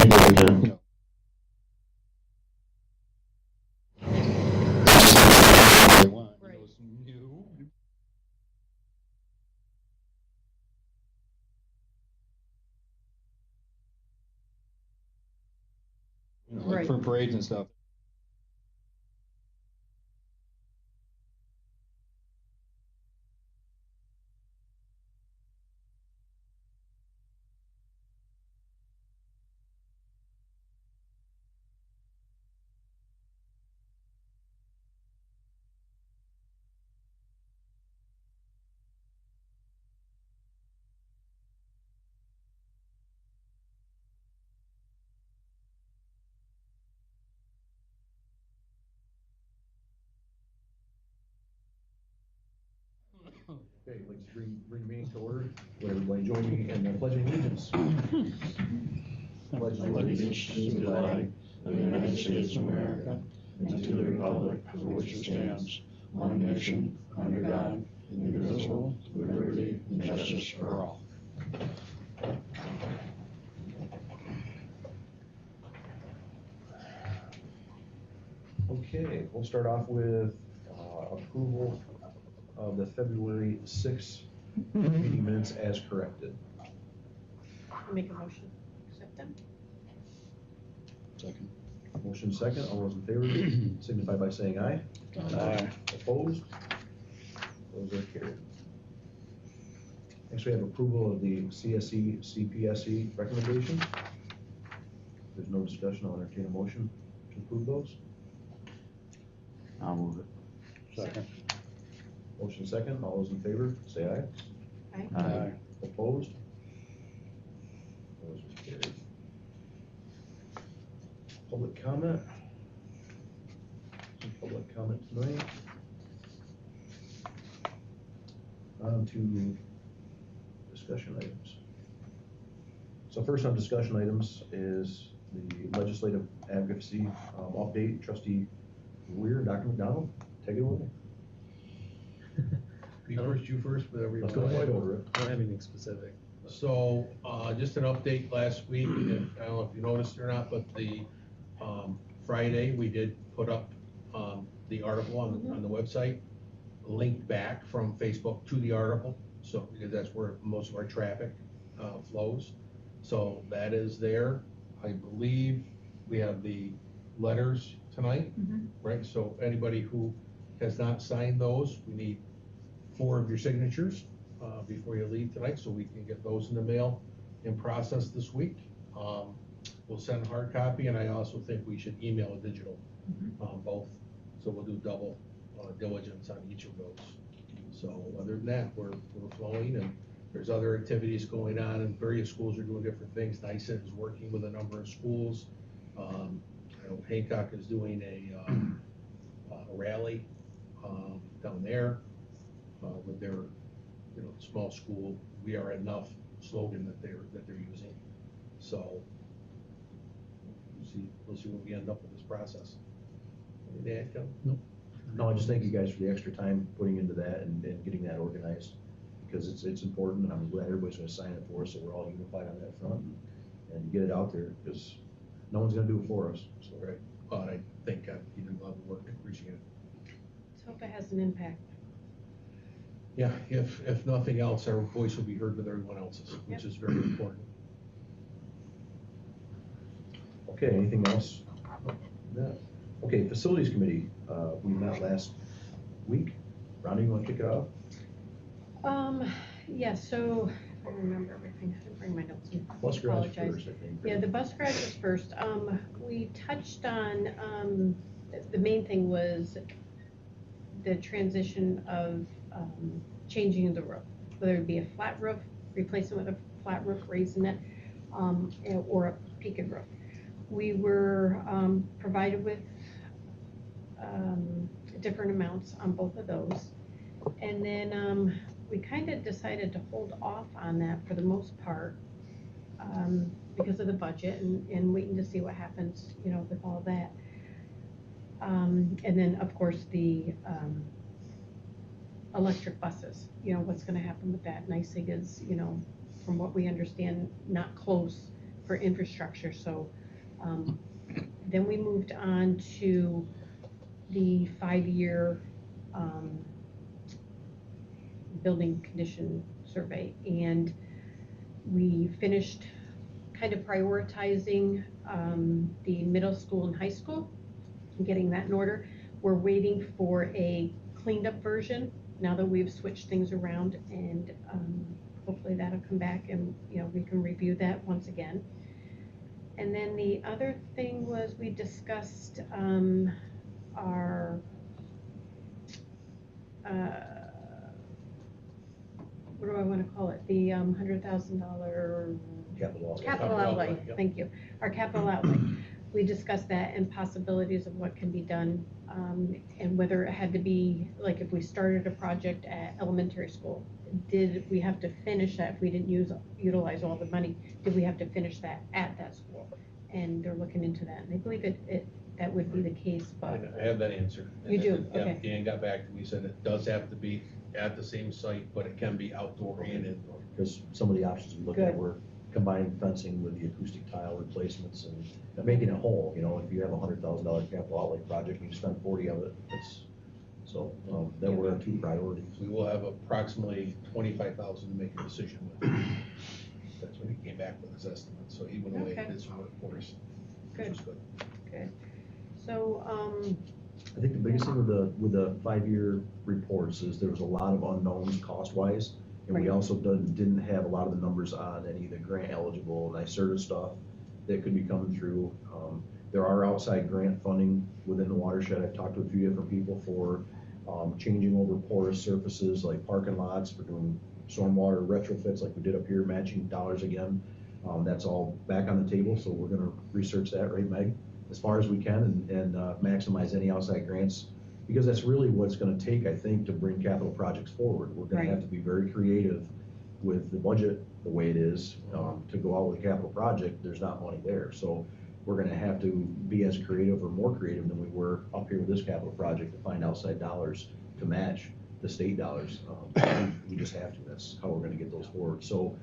Like for parades and stuff. Okay, let's bring me to order. Would everybody join me in the pledging allegiance? Pledge allegiance to the flag of the United States of America and to the republic for which it stands, one nation, under God, indivisible, with liberty and justice for all. Okay, we'll start off with approval of the February 6th meeting minutes as corrected. I'll make a motion to accept them. Second. Motion second, all those in favor signify by saying aye. Aye. Opposed? Those are carried. Next we have approval of the CSE, CPSE recommendations. If there's no discussion, I'll entertain a motion to approve those. I'll move it. Second. Motion second, all those in favor say aye. Aye. Aye. Opposed? Those are carried. Public comment? Some public comment tonight. On to discussion items. So first on discussion items is the legislative advocacy update. Trustee Weir, Dr. McDonald, take it away. You first, whatever you Let's want. go right over it. I don't have anything specific. So, just an update last week, and I don't know if you noticed it or not, but the, Friday, we did put up, the article on the website, linked back from Facebook to the article, so, because that's where most of our traffic, flows. So that is there. I believe we have the letters tonight, right? So anybody who has not signed those, we need 4 of your signatures before you leave tonight, so we can get those in the mail and processed this week. We'll send hard copy, and I also think we should email a digital, both. So we'll do double diligence on each of those. So other than that, we're flowing, and there's other activities going on, and various schools are doing different things. NICET is working with a number of schools. I know Hancock is doing a rally down there with their, small school, "We are enough" slogan that they're using. So we'll see where we end up with this process. Anything to add, Kevin? Nope. No, I just thank you guys for the extra time putting into that and getting that organized, because it's important, and I'm glad everybody's gonna sign it for us, so we're all unified on that front and get it out there, because no one's gonna do it for us. So. Right. But I think you did a lot of work. I appreciate it. Let's hope it has an impact. Yeah, if nothing else, our voice will be heard with everyone else's, which is very important. Okay, anything else? No. Okay, facilities committee, we met last week. Ronnie, you wanna kick it off? Yeah, so if I remember everything, I didn't bring my notes in. Bus garage Apologize. first, I think. Yeah, the bus garage was first. We touched on, the main thing was the transition of changing the roof, whether it be a flat roof, replacing with a flat roof, raising it, or a peaked roof. We were provided with different amounts on both of those. And then we kind of decided to hold off on that for the most part because of the budget and waiting to see what happens, with all that. And then, of course, the electric buses, what's going to happen with that. NICEAG is, from what we understand, not close for infrastructure, so, then we moved on to the 5-year, building condition survey, and we finished kind of prioritizing, the middle school and high school, and getting that in order. We're waiting for a cleaned up version now that we've switched things around, and hopefully that'll come back and, we can review that once again. And then the other thing was we discussed our what do I want to call it? The $100,000 capital outlay. Yep. Thank you. Our capital outlay. We discussed that and possibilities of what can be done, and whether it had to be, like if we started a project at elementary school, did we have to finish that if we didn't utilize all the money? Did we have to finish that at that school? And they're looking into that, and I believe that would be the case, but. I have that answer. You do? Yeah, Okay. Dan got back to me, said it does have to be at the same site, but it can be outdoor and indoor. Because some of the options we looked at Good. were combining fencing with the acoustic tile replacements and making it whole, if you have $100,000 capital outlay project, and you spend 40 of it, that were our two priorities. We will have approximately 25,000 to make a decision with. That's when he came back with his estimate, so he went away Okay. and did some work for us, which Good. was good. Good. So, I think the biggest thing with the 5-year reports is there was a lot of unknowns cost-wise, and we Right. also didn't have a lot of the numbers on any of the grant eligible NYSERDA stuff that could be coming through. There are outside grant funding within the watershed. I've talked to a few different people for changing over porous surfaces like parking lots, for doing stormwater retrofits like we did up here, matching dollars again. That's all back on the table, so we're gonna research that, right, Meg? As far as we can, and maximize any outside grants, because that's really what's gonna take, I think, to bring capital projects forward. We're gonna Right. have to be very creative with the budget the way it is, to go out with a capital project. There's not money there, so we're gonna have to be as creative or more creative than we were up here with this capital project to find outside dollars to match the state dollars. We just have to. That's how we're gonna get those forward. So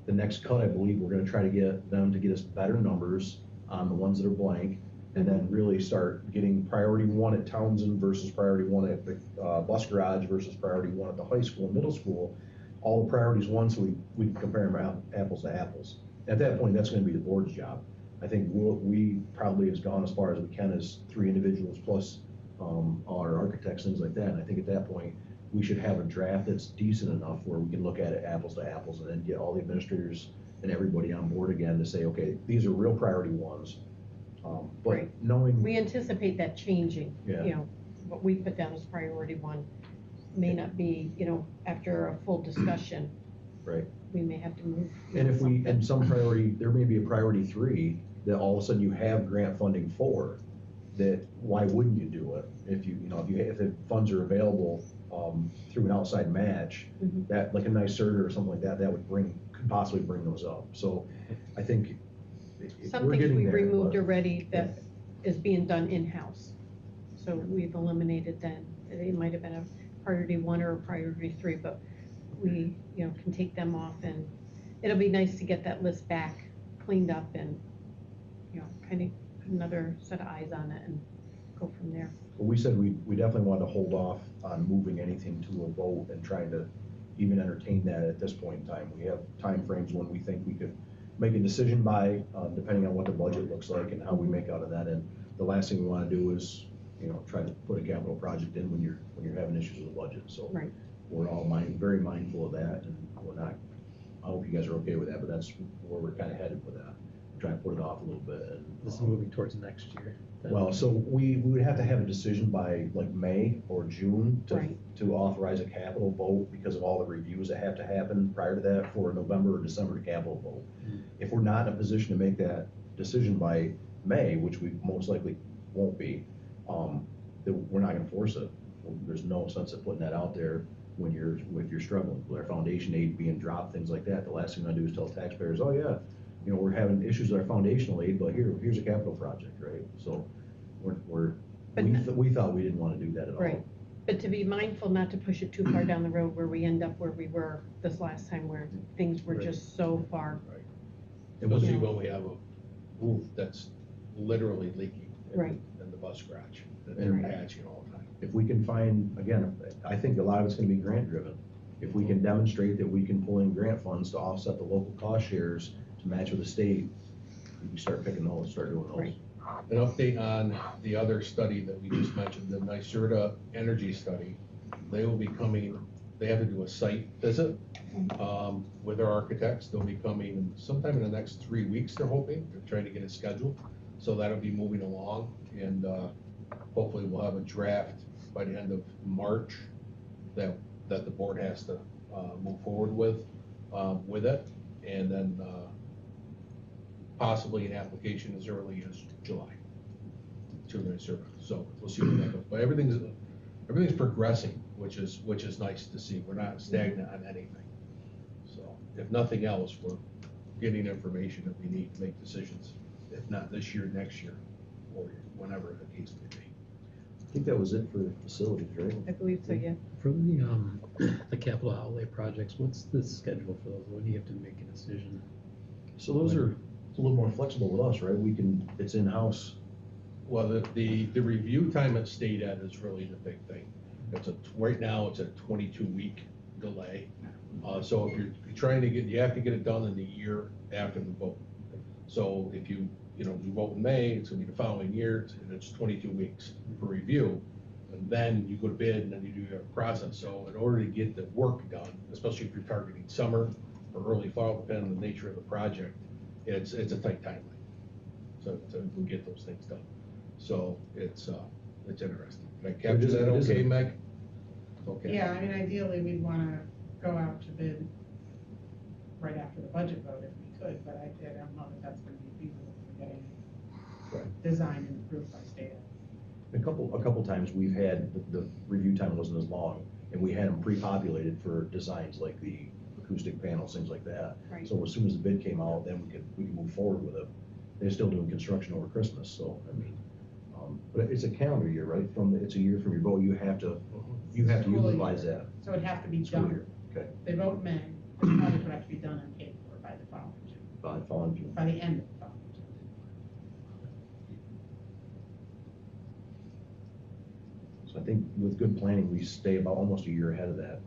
the next cut, I believe, we're gonna try to get them to get us better numbers on the ones that are blank, and then really start getting priority 1 at Townsend versus priority 1 at the bus garage versus priority 1 at the high school and middle school. All the priorities 1, so we can compare them apples to apples. At that point, that's gonna be the board's job. I think we probably has gone as far as we can as 3 individuals plus our architects, things like that. And I think at that point, we should have a draft that's decent enough where we can look at it apples to apples, and then get all the administrators and everybody on board again to say, okay, these are real priority 1s. But Right. knowing. we anticipate that changing, Yeah. what we put down as priority 1 may not be, after a full discussion, Right. we may have to move. And if we, something. and some priority, there may be a priority 3 that all of a sudden you have grant funding for, that why wouldn't you do it? If if the funds are available, through an outside match, Mhm. that, like a NYSERDA or something like that, that could possibly bring those up. So I think Some we're things getting we there, removed but- already that is being done in-house. So we've eliminated that. It might have been a priority 1 or a priority 3, but we, can take them off, and it'll be nice to get that list back cleaned up and, kind of put another set of eyes on it and go from there. But we said we definitely wanted to hold off on moving anything to a vote and trying to even entertain that at this point in time. We have timeframes when we think we could make a decision by, depending on what the budget looks like and how we make out of that. And the last thing we want to do is, try to put a capital project in when you're having issues with the budget. So Right. we're all very mindful of that, and we're not. I hope you guys are okay with that, but that's where we're kind of headed with that. We're trying to put it off a little bit. And, This is moving towards next year. well, so we would have to have a decision by like May or June Right. to authorize a capital vote because of all the reviews that have to happen prior to that for a November or December capital vote. If we're not in a position to make that decision by May, which we most likely won't be, then we're not gonna force it. There's no sense of putting that out there when you're struggling with our foundation aid being dropped, things like that. The last thing I do is tell taxpayers, oh yeah, we're having issues with our foundational aid, but here's a capital project, right? So we thought we didn't want to do that at all. Right. But to be mindful not to push it too far down the road where we end up where we were this last time, where things were Right. just so far. And was especially it- when we have a roof that's literally leaking. Right. In the bus garage, that they're Right. patching all the time. If we can find, again, I think a lot of it's gonna be grant driven. If we can demonstrate that we can pull in grant funds to offset the local cost shares to match with the state, we start picking those, start doing those. Right. An update on the other study that we just mentioned, the NYSERDA energy study. They will be coming, they have to do a site visit with our architects. They'll be coming sometime in the next 3 weeks, they're hoping. They're trying to get it scheduled. So that'll be moving along, and hopefully we'll have a draft by the end of March that the board has to move forward with it. And then possibly an application as early as July to NYSERDA. So we'll see where that goes. But everything's progressing, which is nice to see. We're not stagnant on anything. So if nothing else, we're getting information that we need to make decisions, if not this year, next year, or whenever the case may be. I think that was it for facilities, right? I believe so, yeah. For the capital outlay projects, what's the schedule for those? When do you have to make a decision? So those are a little more flexible with us, right? It's in-house. Well, the review time at state ed is really the big thing. Right now, it's a 22-week delay. So if you're trying to you have to get it done in the year after the vote. So if you vote in May, it's gonna be the following year, and it's 22 weeks for review. And then you go to bid, and then you do your process. So in order to get the work done, especially if you're targeting summer or early fall, depending on the nature of the project, it's a tight timeline. So to get those things done. So it's interesting. Did I capture that okay, Meg? Okay. Yeah, I mean, ideally, we'd wanna go out to bid right after the budget vote if we could, but I don't know that that's gonna be feasible for getting Right. designed and approved by state. A couple times we've had, the review time wasn't as long, and we had them pre-populated for designs like the acoustic panels, things like that. Right. So as soon as the bid came out, then we could move forward with it. They're still doing construction over Christmas, so, I mean, but it's a calendar year, right? It's a year from your vote, you have to School utilize year. that. So it'd have to be School done. year. Okay. They vote in May, the project would have to be done and paid for by the following June, Following June. by the end of the following June. So I think with good planning, we stay about almost a year ahead of that.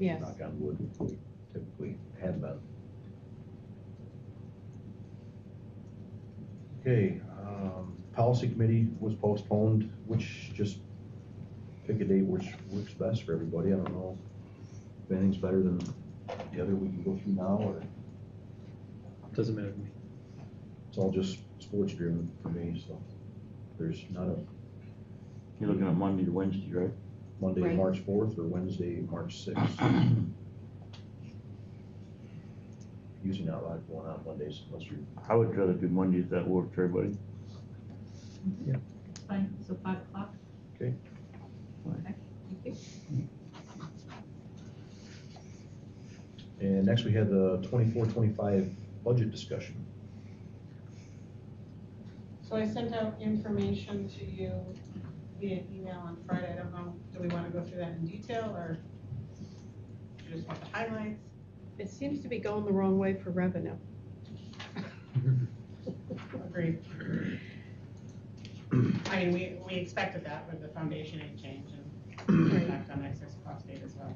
Yes. Knock on wood, we typically have been. Okay, policy committee was postponed, which just pick a date which works best for everybody. I don't know if anything's better than the other we can go through now, or Doesn't matter to me. it's all just sports driven for me, so there's not a You're looking at Monday to Wednesday, right? Monday, Right. March 4th, or Wednesday, March 6th. Usually not a lot going on Mondays unless you're. I would rather do Monday if that worked for everybody. Fine, so 5 o'clock? Okay. Okay, thank you. And next we had the 24-25 budget discussion. So I sent out information to you via email on Friday. I don't know, do we want to go through that in detail, or do you just want the highlights? It seems to be going the wrong way for revenue. Agreed. I mean, we expected that with the foundation aid change and impact on excess cost aid as well.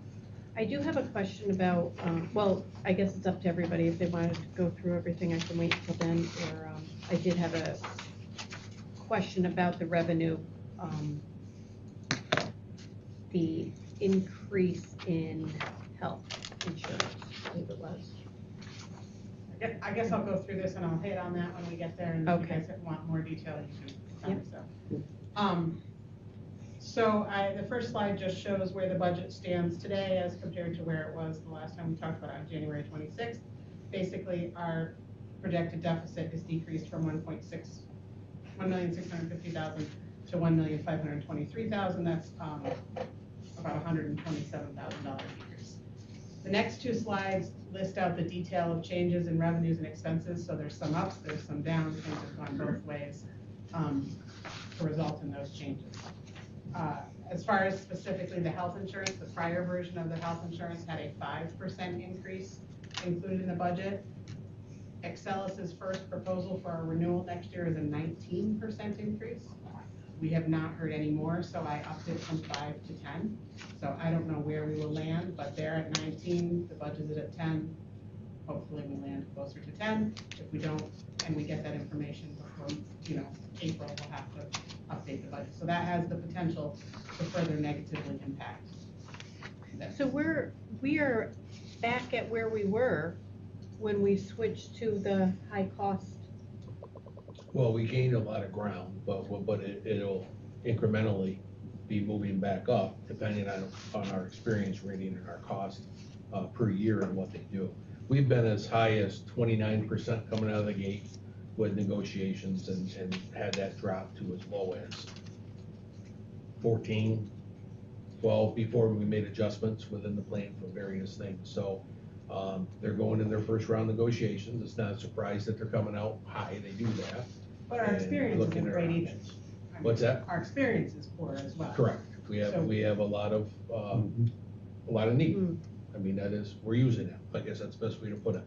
I do have a question about, well, I guess it's up to everybody if they wanted to go through everything. I can wait until then, or I did have a question about the revenue, the increase in health insurance, I believe it was. I guess I'll go through this and I'll hit on that when we get there, and if you Okay. guys want more detail, you can tell me so. So the first slide just shows where the budget stands today as compared to where it was the last time we talked about it on January 26th. Basically, our projected deficit is decreased from 1,650,000 to 1,523,000. That's about $127,000 decrease. The next two slides list out the detail of changes in revenues and expenses. So there's some ups, there's some downs, things have gone both ways to result in those changes. As far as specifically the health insurance, the prior version of the health insurance had a 5% increase included in the budget. Excelis's first proposal for our renewal next year is a 19% increase. We have not heard any more, so I upped it from 5 to 10. So I don't know where we will land, but they're at 19, the budget is at 10. Hopefully we land closer to 10. If we don't, and we get that information before, April, we'll have to update the budget. So that has the potential to further negatively impact this. So we are back at where we were when we switched to the high cost. Well, we gained a lot of ground, but it'll incrementally be moving back up depending on our experience rating and our cost per year and what they do. We've been as high as 29% coming out of the gate with negotiations and had that drop to as low as 14, 12 before we made adjustments within the plan for various things. So they're going in their first round negotiations. It's not a surprise that they're coming out high. They do that. But our and experience looking isn't at great our either. options. What's that? Our experience is poor as well. Correct. We have a lot of need. Mm. I mean, we're using it. I guess that's the best way to put it.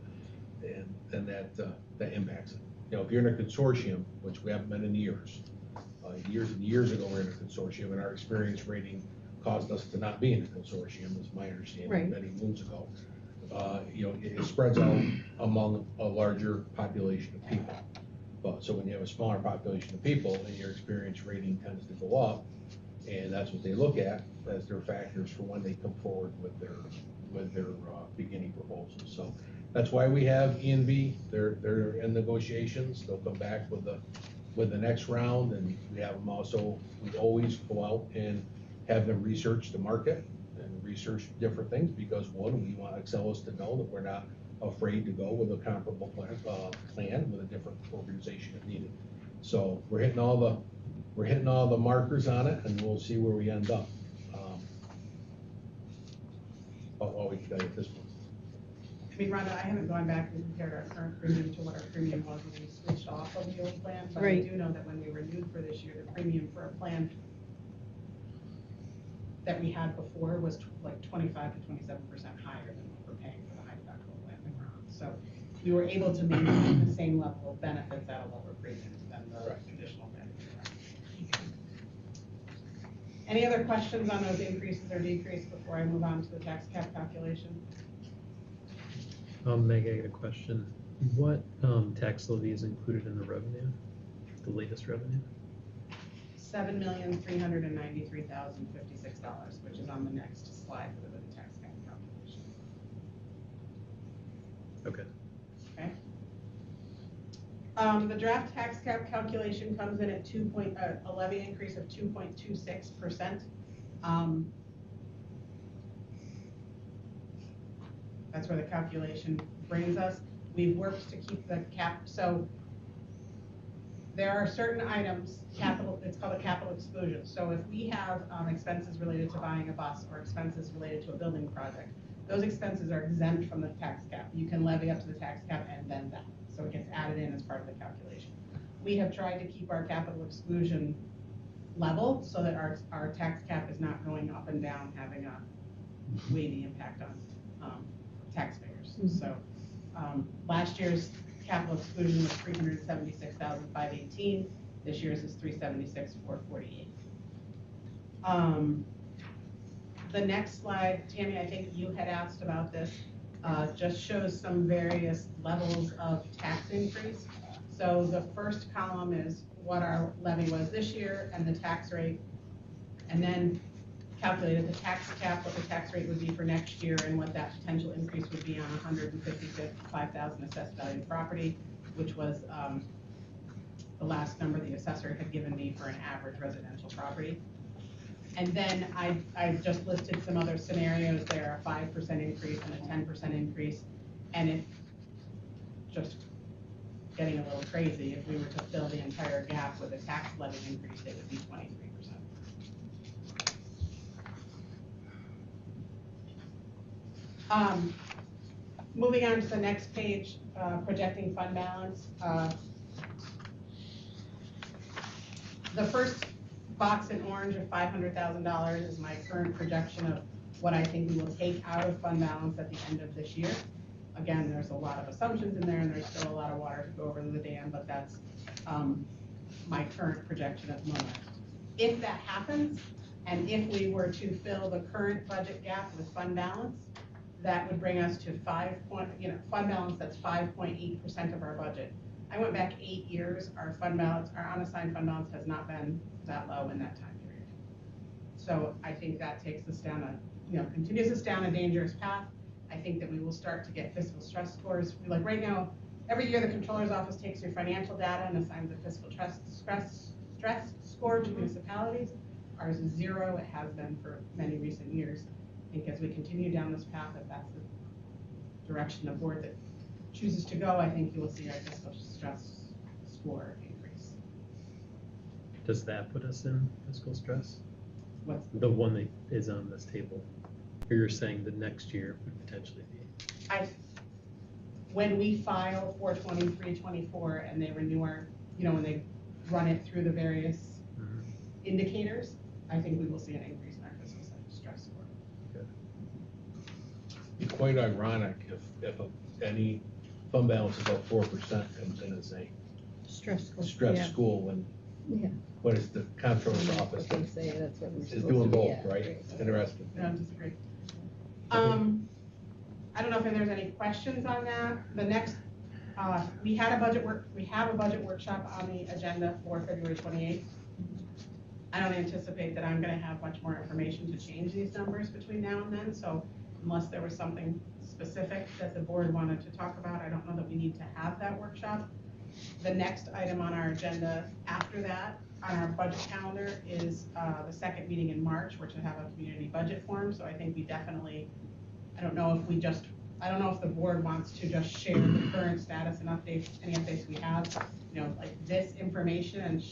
And that impacts it. If you're in a consortium, which we haven't been in years and years ago, we were in a consortium, and our experience rating caused us to not be in a consortium, is my understanding, Right. many moons ago. It spreads out among a larger population of people. So when you have a smaller population of people, then your experience rating tends to go up, and that's what they look at as their factors for when they come forward with their beginning proposals. So that's why we have E&B. They're in negotiations. They'll come back with the next round, and we have them also. We always go out and have them research the market and research different things because one, we want Excelis to know that we're not afraid to go with a comparable plan with a different organization if needed. So we're hitting all the markers on it, and we'll see where we end up. All we can tell you at this point. I mean, Rhonda, I haven't gone back and compared our current premium to what our premium was when we switched off of the old plan, but I Right. do know that when we renewed for this year, the premium for a plan that we had before was like 25 to 27% higher than what we're paying for the high deductible plan that we're on. So we were able to maintain the same level of benefits at a lower premium than the Correct. traditional plan. Any other questions on those increases or decreases before I move on to the tax cap calculation? Meg, I got a question. What tax levy is included in the revenue, the latest revenue? $7,393,056, which is on the next slide for the tax cap calculation. Okay. Okay. The draft tax cap calculation comes in at a levy increase of 2.26%. That's where the calculation brings us. We've worked to keep the cap, so there are certain items, it's called a capital exclusion. So if we have expenses related to buying a bus or expenses related to a building project, those expenses are exempt from the tax cap. You can levy up to the tax cap and then that. So it gets added in as part of the calculation. We have tried to keep our capital exclusion level so that our tax cap is not going up and down, having a weighty impact on taxpayers. Mm-hmm. So last year's capital exclusion was $376,518. This year's is $376,448. The next slide, Tammy, I think you had asked about this, just shows some various levels of tax increase. So the first column is what our levy was this year and the tax rate, and then calculated the tax cap, what the tax rate would be for next year, and what that potential increase would be on 155,000 assessed value property, which was the last number the assessor had given me for an average residential property. And then I just listed some other scenarios there, a 5% increase and a 10% increase, and it just getting a little crazy. If we were to fill the entire gap with a tax levy increase, it would be 23%. Moving on to the next page, projecting fund balance. The first box in orange of $500,000 is my current projection of what I think we will take out of fund balance at the end of this year. Again, there's a lot of assumptions in there, and there's still a lot of water to go over the dam, but that's my current projection at the moment. If that happens, and if we were to fill the current budget gap with fund balance, that would bring us to fund balance that's 5.8% of our budget. I went back 8 years, our fund balance, our unassigned fund balance has not been that low in that time period. So I think that takes us down continues us down a dangerous path. I think that we will start to get fiscal stress scores. Like right now, every year the controller's office takes your financial data and assigns a fiscal stress score to municipalities. Ours is 0. It has been for many recent years. I think as we continue down this path, if that's the direction the board that chooses to go, I think you will see our fiscal stress score increase. Does that put us in fiscal stress? What's The one that is on this table? Or you're saying the next year would potentially be? When we file for 23-24 and they renew our, when they run it through the various indicators, I think we will see an increase in our fiscal stress score. Good. Be quite ironic if any fund balance above 4% comes in as a Stress score. stress Yeah. school when, Yeah. when it's the comptroller's office They that say that's what we're is supposed doing to be both, at, right? It's interesting. I don't disagree. I don't know if there's any questions on that. The next, we have a budget workshop on the agenda for February 28th. I don't anticipate that I'm gonna have much more information to change these numbers between now and then, so unless there was something specific that the board wanted to talk about, I don't know that we need to have that workshop. The next item on our agenda after that, on our budget calendar, is the second meeting in March, we're to have a community budget forum, so I think we definitely, I don't know if the board wants to just share the current status and updates, any updates we have, like this information and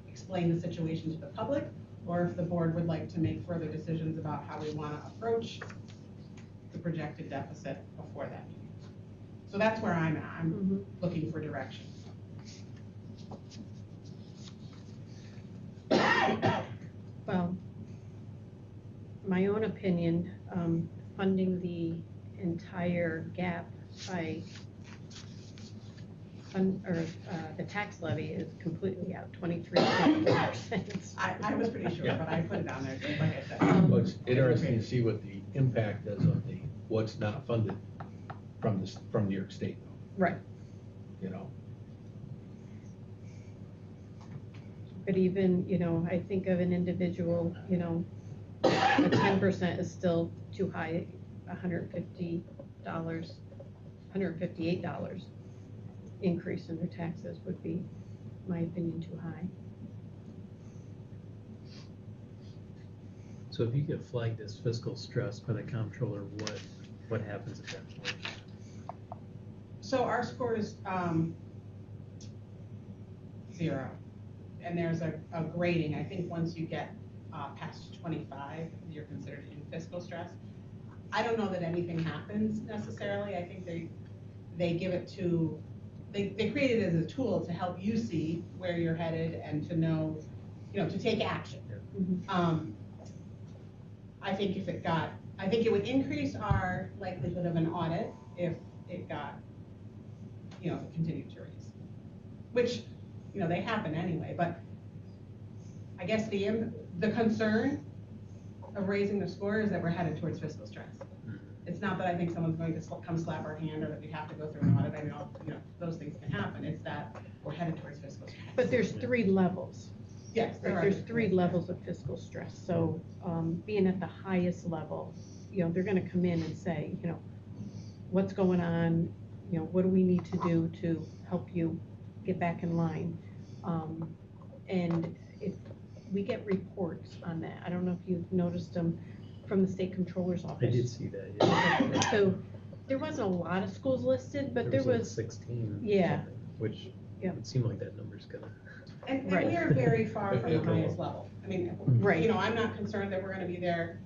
explain the situation to the public, or if the board would like to make further decisions about how we want to approach the projected deficit before that meeting. So that's where I'm at. I'm looking for direction. Well, my own opinion, funding the entire gap by the tax levy is completely out, 23.4%. I was pretty sure, Yeah. but I put it down there, like I said. Well, it's interesting to see what the impact is of what's not funded from New York State, Right, but even, I think of an individual, a 10% is still too high, $158 increase in their taxes would be, my opinion, too high. So if you get flagged as fiscal stress by the comptroller, what happens at that point? So our score is 0, and there's a grading. I think once you get past 25, you're considered in fiscal stress. I don't know that anything happens necessarily. I think they give it to, they create it as a tool to help you see where you're headed and to know, to take action. I think I think it would increase our likelihood of an audit if it got, continued to raise, which, they happen anyway, but I guess the concern of raising the score is that we're headed towards fiscal stress. It's not that I think someone's going to come slap our hand or that we have to go through an audit. I mean, those things can happen. It's that we're headed towards fiscal stress. But there's 3 levels. Yes, There's 3 levels of fiscal stress. So being at the highest level, they're going to come in and say, what's going on? What do we need to do to help you get back in line? And if we get reports on that, I don't know if you've noticed them from the state controller's office. I did see that, yeah. So there wasn't a lot of schools listed, but there like was 16. Yeah. something, Which Yeah. it seemed like that number's gonna. And Right. we are very far from the highest level. I mean, Right. I'm not concerned that we're gonna be there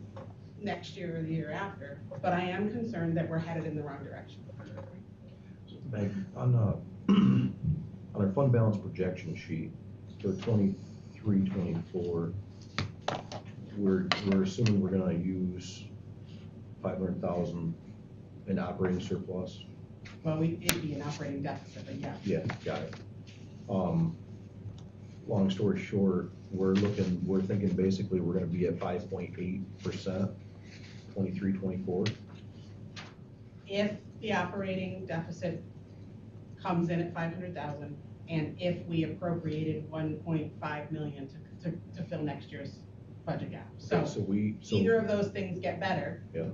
next year or the year after, but I am concerned that we're headed in the wrong direction. Meg, on our fund balance projection sheet for 23-24, we're assuming we're gonna use 500,000 An operating surplus? Well, it'd be an operating deficit, but yeah. Yeah, got it. Long story short, we're thinking basically we're gonna be at 5.8%, 23, 24. If the operating deficit comes in at 500,000, and if we appropriated 1.5 million to fill next year's budget gap. So either of those things get better. Yeah.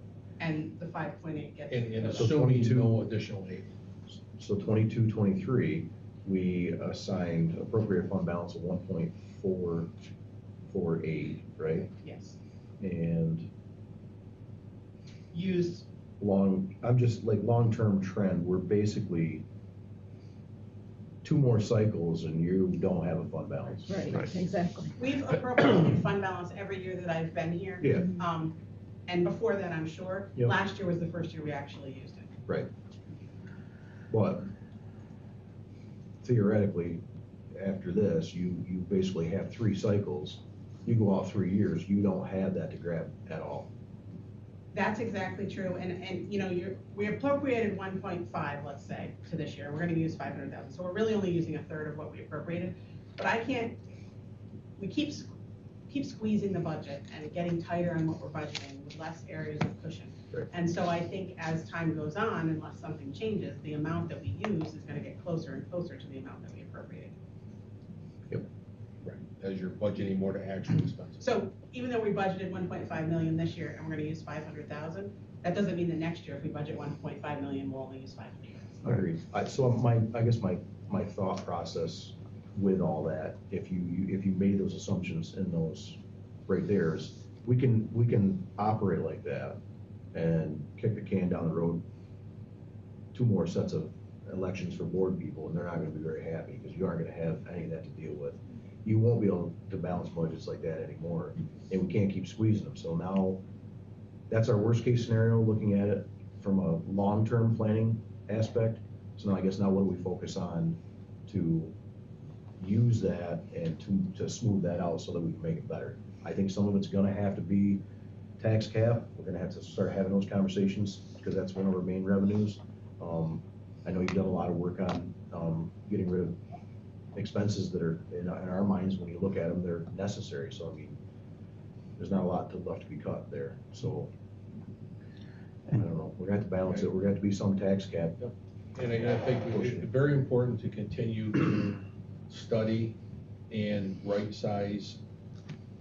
And the 5.8 gets. And So assuming 22 no additional aid. So 22, 23, we assigned appropriate fund balance of 1.448, right? Yes. And Used. long-term trend, we're basically 2 more cycles and you don't have a fund balance. Right, exactly. We've appropriated fund balance every year that I've been here. Yeah. And before that, I'm sure. Yep. Last year was the first year we actually used it. Right. But theoretically, after this, you basically have 3 cycles. You go out 3 years, you don't have that to grab at all. That's exactly true, and you know, we appropriated 1.5, let's say, to this year, we're gonna use 500,000, so we're really only using a third of what we appropriated, but we keep squeezing the budget and getting tighter on what we're budgeting with less areas of cushion. Right. And so I think as time goes on, unless something changes, the amount that we use is gonna get closer and closer to the amount that we appropriated. Right, as you're budgeting more to actual expenses. So even though we budgeted 1.5 million this year and we're gonna use 500,000, that doesn't mean that next year if we budget 1.5 million, we'll only use 500,000. Agreed. So I guess my thought process with all that, if you made those assumptions in those right there, is we can operate like that and kick the can down the road 2 more sets of elections for board people, and they're not gonna be very happy because you aren't gonna have any of that to deal with. You won't be able to balance budgets like that anymore, and we can't keep squeezing them. So now, that's our worst case scenario, looking at it from a long-term planning aspect. So now I guess what do we focus on to use that and to smooth that out so that we can make it better? I think some of it's gonna have to be tax cap. We're gonna have to start having those conversations because that's one of our main revenues. I know you've done a lot of work on getting rid of expenses that are in our minds, when you look at them, they're necessary. So I mean, there's not a lot left to be cut there. So I don't know, we're gonna have to balance it. We're gonna have to be some tax cap. And I think it's very important to continue to study and right-size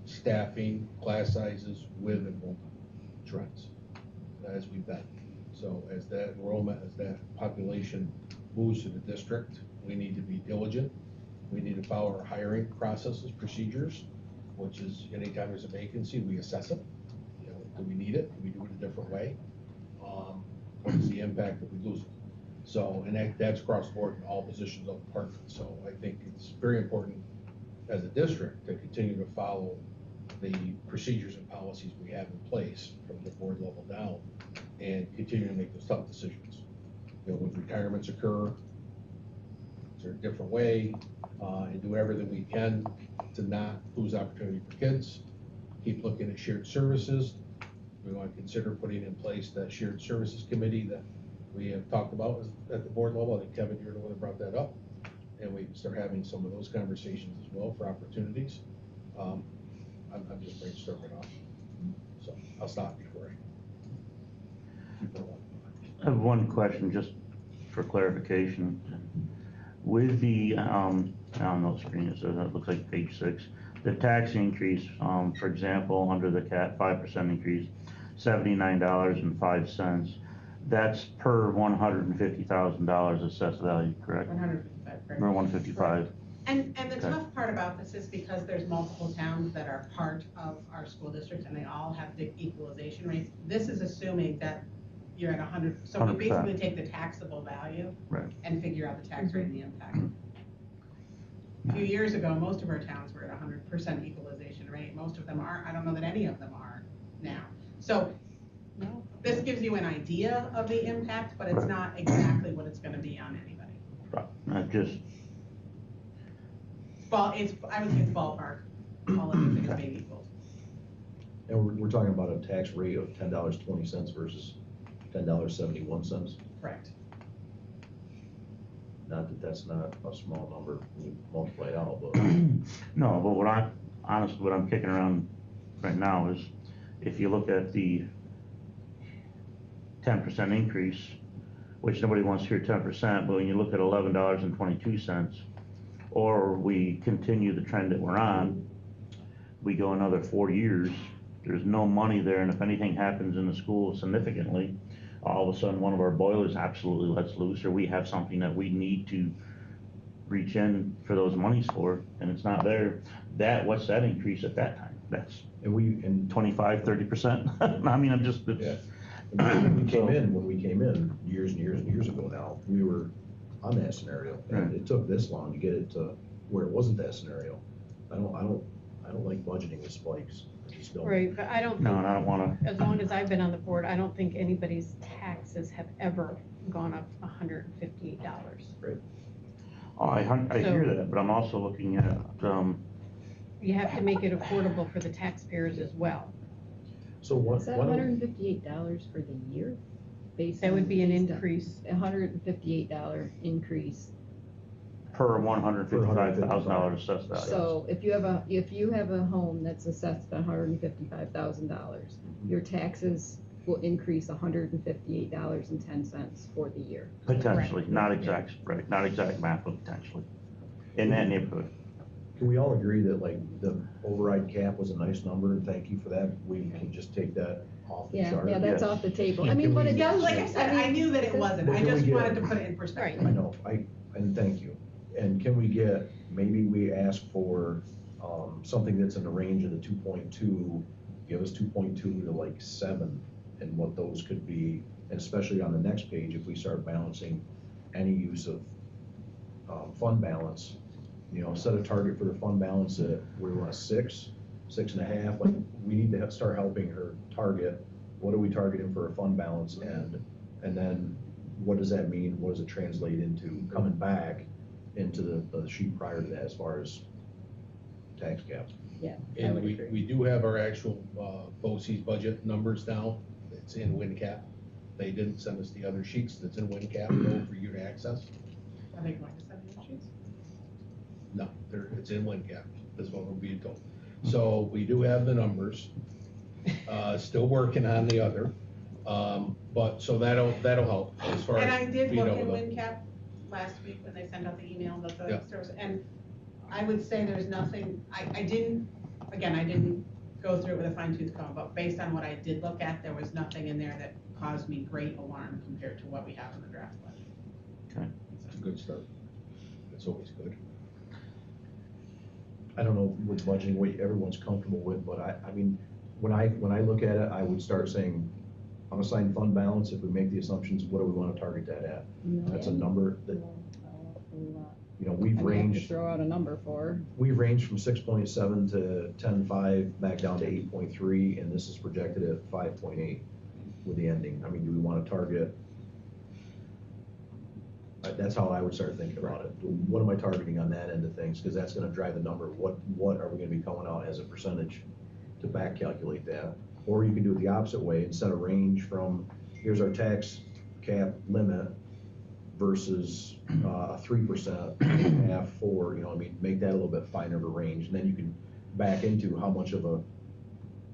staffing, class sizes with enrollment trends as we've been. So as that enrollment, as that population moves to the district, we need to be diligent. We need to follow our hiring processes, procedures, which is anytime there's a vacancy, we assess it. You know, do we need it? Do we do it a different way? What is the impact if we lose it? So, and that's across the board in all positions of the department. So I think it's very important as a district to continue to follow the procedures and policies we have in place from the board level down and continue to make those tough decisions. You know, when retirements occur, is there a different way? And do everything we can to not lose opportunity for kids. Keep looking at shared services. We want to consider putting in place that shared services committee that we have talked about at the board level. I think Kevin, you're the one that brought that up. And we can start having some of those conversations as well for opportunities. I'm just brainstorming off. So I'll stop before I keep going. I have one question, just for clarification. With the, I don't know what screen it says, that looks like page 6. The tax increase, for example, under the 5% increase, $79.05. That's per $150,000 assessed value, correct? 155. Or 155. And the Okay. tough part about this is because there's multiple towns that are part of our school district and they all have the equalization rates. This is assuming that you're at 100, so we 100%. basically take the taxable value Right. and figure out the tax rate and the impact. A few years ago, most of our towns were at 100% equalization rate. Most of them aren't. I don't know that any of them are now. So this gives you an idea of the impact, but it's Right. not exactly what it's gonna be on anybody. Right. Not just, I would say it's ballpark, all of the things being equal. And we're talking about a tax rate of $10.20 versus $10.71. Correct. Not that that's not a small number when you multiply it out, but No, but what I'm kicking around right now is, if you look at the 10% increase, which nobody wants to hear 10%, but when you look at $11.22, or we continue the trend that we're on, we go another 4 years, there's no money there, and if anything happens in the school significantly, all of a sudden one of our boilers absolutely lets loose, or we have something that we need to reach in for those monies for, and it's not there, what's that increase at that time? That's and 25-30%. I mean, I'm just, yeah. it's, When we came in years and years and years ago now, we were on that scenario, and Right. it took this long to get it to where it wasn't that scenario. I don't like budgeting with spikes. I just don't. Right, but I don't no, think, and I don't wanna, as long as I've been on the board, I don't think anybody's taxes have ever gone up $158. oh, I hear So- that, but I'm also looking at, You have to make it affordable for the taxpayers as well. So what? Is that $158 for the year? That would be an increase. $158 increase. per $155,000 assessed value. So if you have a home that's assessed at $155,000, your taxes will increase $158.10 for the year. Potentially, not exact, right, not exact math, but potentially, in that neighborhood. Can we all agree that like the override cap was a nice number, and thank you for that? We can just take that off the chart. Yeah, that's Yes. off the table. I Can mean, but we- it Yeah, does. like I said, I knew that it wasn't, But I can we just get- wanted to put it in perspective. I know, and thank you. And can we get, maybe we ask for, something that's in the range of the 2.2, give us 2.2 to like 7, and what those could be, and especially on the next page, if we start balancing any use of, fund balance, set a target for the fund balance at, we want a 6.5, like, we need to start helping her target, what are we targeting for a fund balance, and then what does that mean, what does it translate into coming back into the sheet prior to that as far as tax cap? Yeah. I And would we, agree. we do have our actual, BOCES budget numbers now, it's in WinCap. They didn't send us the other sheets that's in WinCap though for you to access. Are they going to send me sheets? No, it's in WinCap, is what we're being told. So we do have the numbers, still working on the other, but, so that'll help as far as. And I did being look in able to- WinCap last week when they sent out the email about the Yeah. service, and I would say there's nothing, I didn't go through it with a fine tooth comb, but based on what I did look at, there was nothing in there that caused me great alarm compared to what we have in the draft budget. Okay. It's a good start. It's always good. I don't know with budgeting what everyone's comfortable with, but I mean, when I look at it, I would start saying, unassigned fund balance, if we make the assumptions, what do we want to target that at? That's a number that, we've I mean, I have to ranged, throw out a number for. we've ranged from 6.7 to 10.5, back down to 8.3, and this is projected at 5.8 with the ending. I mean, do we want to target? That's how I would start thinking about it. What am I targeting on that end of things? Because that's gonna drive the number. What are we gonna be coming out as a percentage to back calculate that? Or you can do it the opposite way and set a range from, here's our tax cap limit versus a 3%, 3.5, 4, make that a little bit finer of a range. And then you can back into how much of a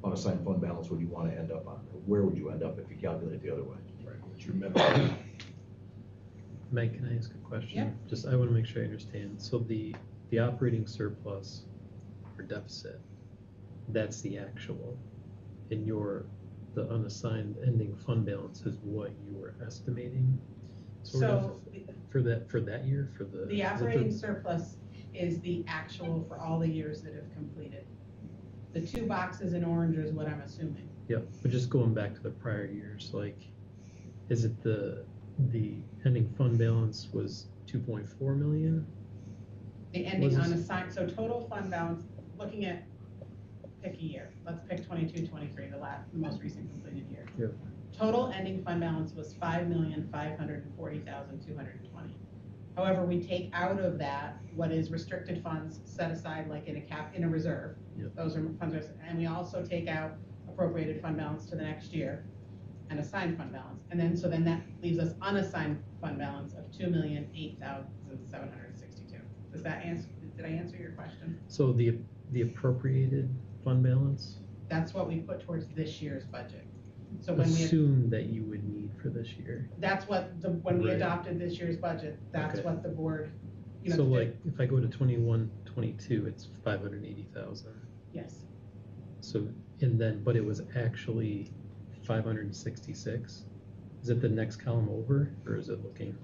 unassigned fund balance would you want to end up on? Or where would you end up if you calculate the other way? Right, what's your minimum? Meg, can I ask a question? Yeah. Just, I want to make sure I understand. So the operating surplus or deficit, that's the actual, and the unassigned ending fund balance is what you were estimating? Sort of, for that year, for the. The operating surplus is the actual for all the years that have completed. The 2 boxes in orange is what I'm assuming. Yep, but just going back to the prior years, like, is it the ending fund balance was 2.4 million? The ending Was this- unassigned, so total fund balance, looking at, pick a year, let's pick 22-23, the most recent completed year. Yep. Total ending fund balance was $5,540,220. However, we take out of that what is restricted funds set aside like in a reserve. Yep. Those are funds, and we also take out appropriated fund balance to the next year. and assigned fund balance. And then, so then that leaves us unassigned fund balance of 2,008,762. Does that answer, did I answer your question? So the appropriated fund balance, That's what we put towards this year's budget. So when we, assume that you would need for this year. that's what, when we Right. adopted this year's budget, that's Okay. what the board, you know. So like, if I go to 21, 22, it's 580,000. Yes, So, and then, but it was actually 566. Is it the next column over, or is it looking,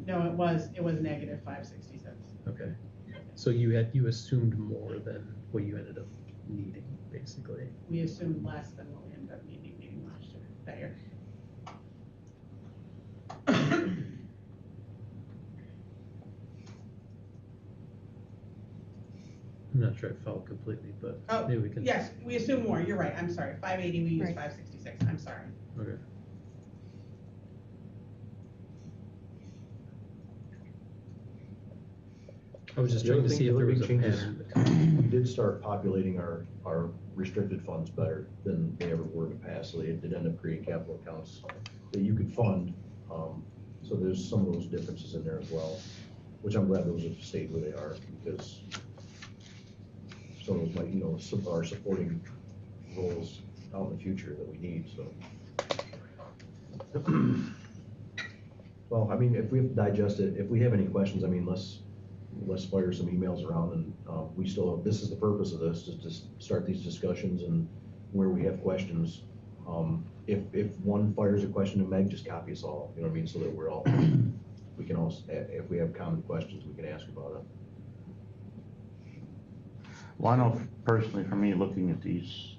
no, it was negative 566. okay. So you assumed more than what you ended up needing, basically. We assumed less than what we ended up needing last year, that year. I'm not sure I followed completely, but Oh, maybe we can. yes, we assume more, you're right, I'm sorry, 580, we used Right. 566, I'm sorry. Okay. I was just The trying other to thing- see if the there other was a big change is pattern. We did start populating our restricted funds better than they ever were in the past, so they did end up creating capital accounts that you could fund. So there's some of those differences in there as well, which I'm glad those have stayed where they are, because some of those might, are supporting roles out in the future that we need, so. Well, I mean, if we have to digest it, if we have any questions, I mean, let's fire some emails around, and we still, this is the purpose of this, is to start these discussions, and where we have questions, if one fires a question to Meg, just copy us all, you know what I mean, so that we're all, we can all, if we have common questions, we can ask about it. Well, I know personally, for me, looking at these,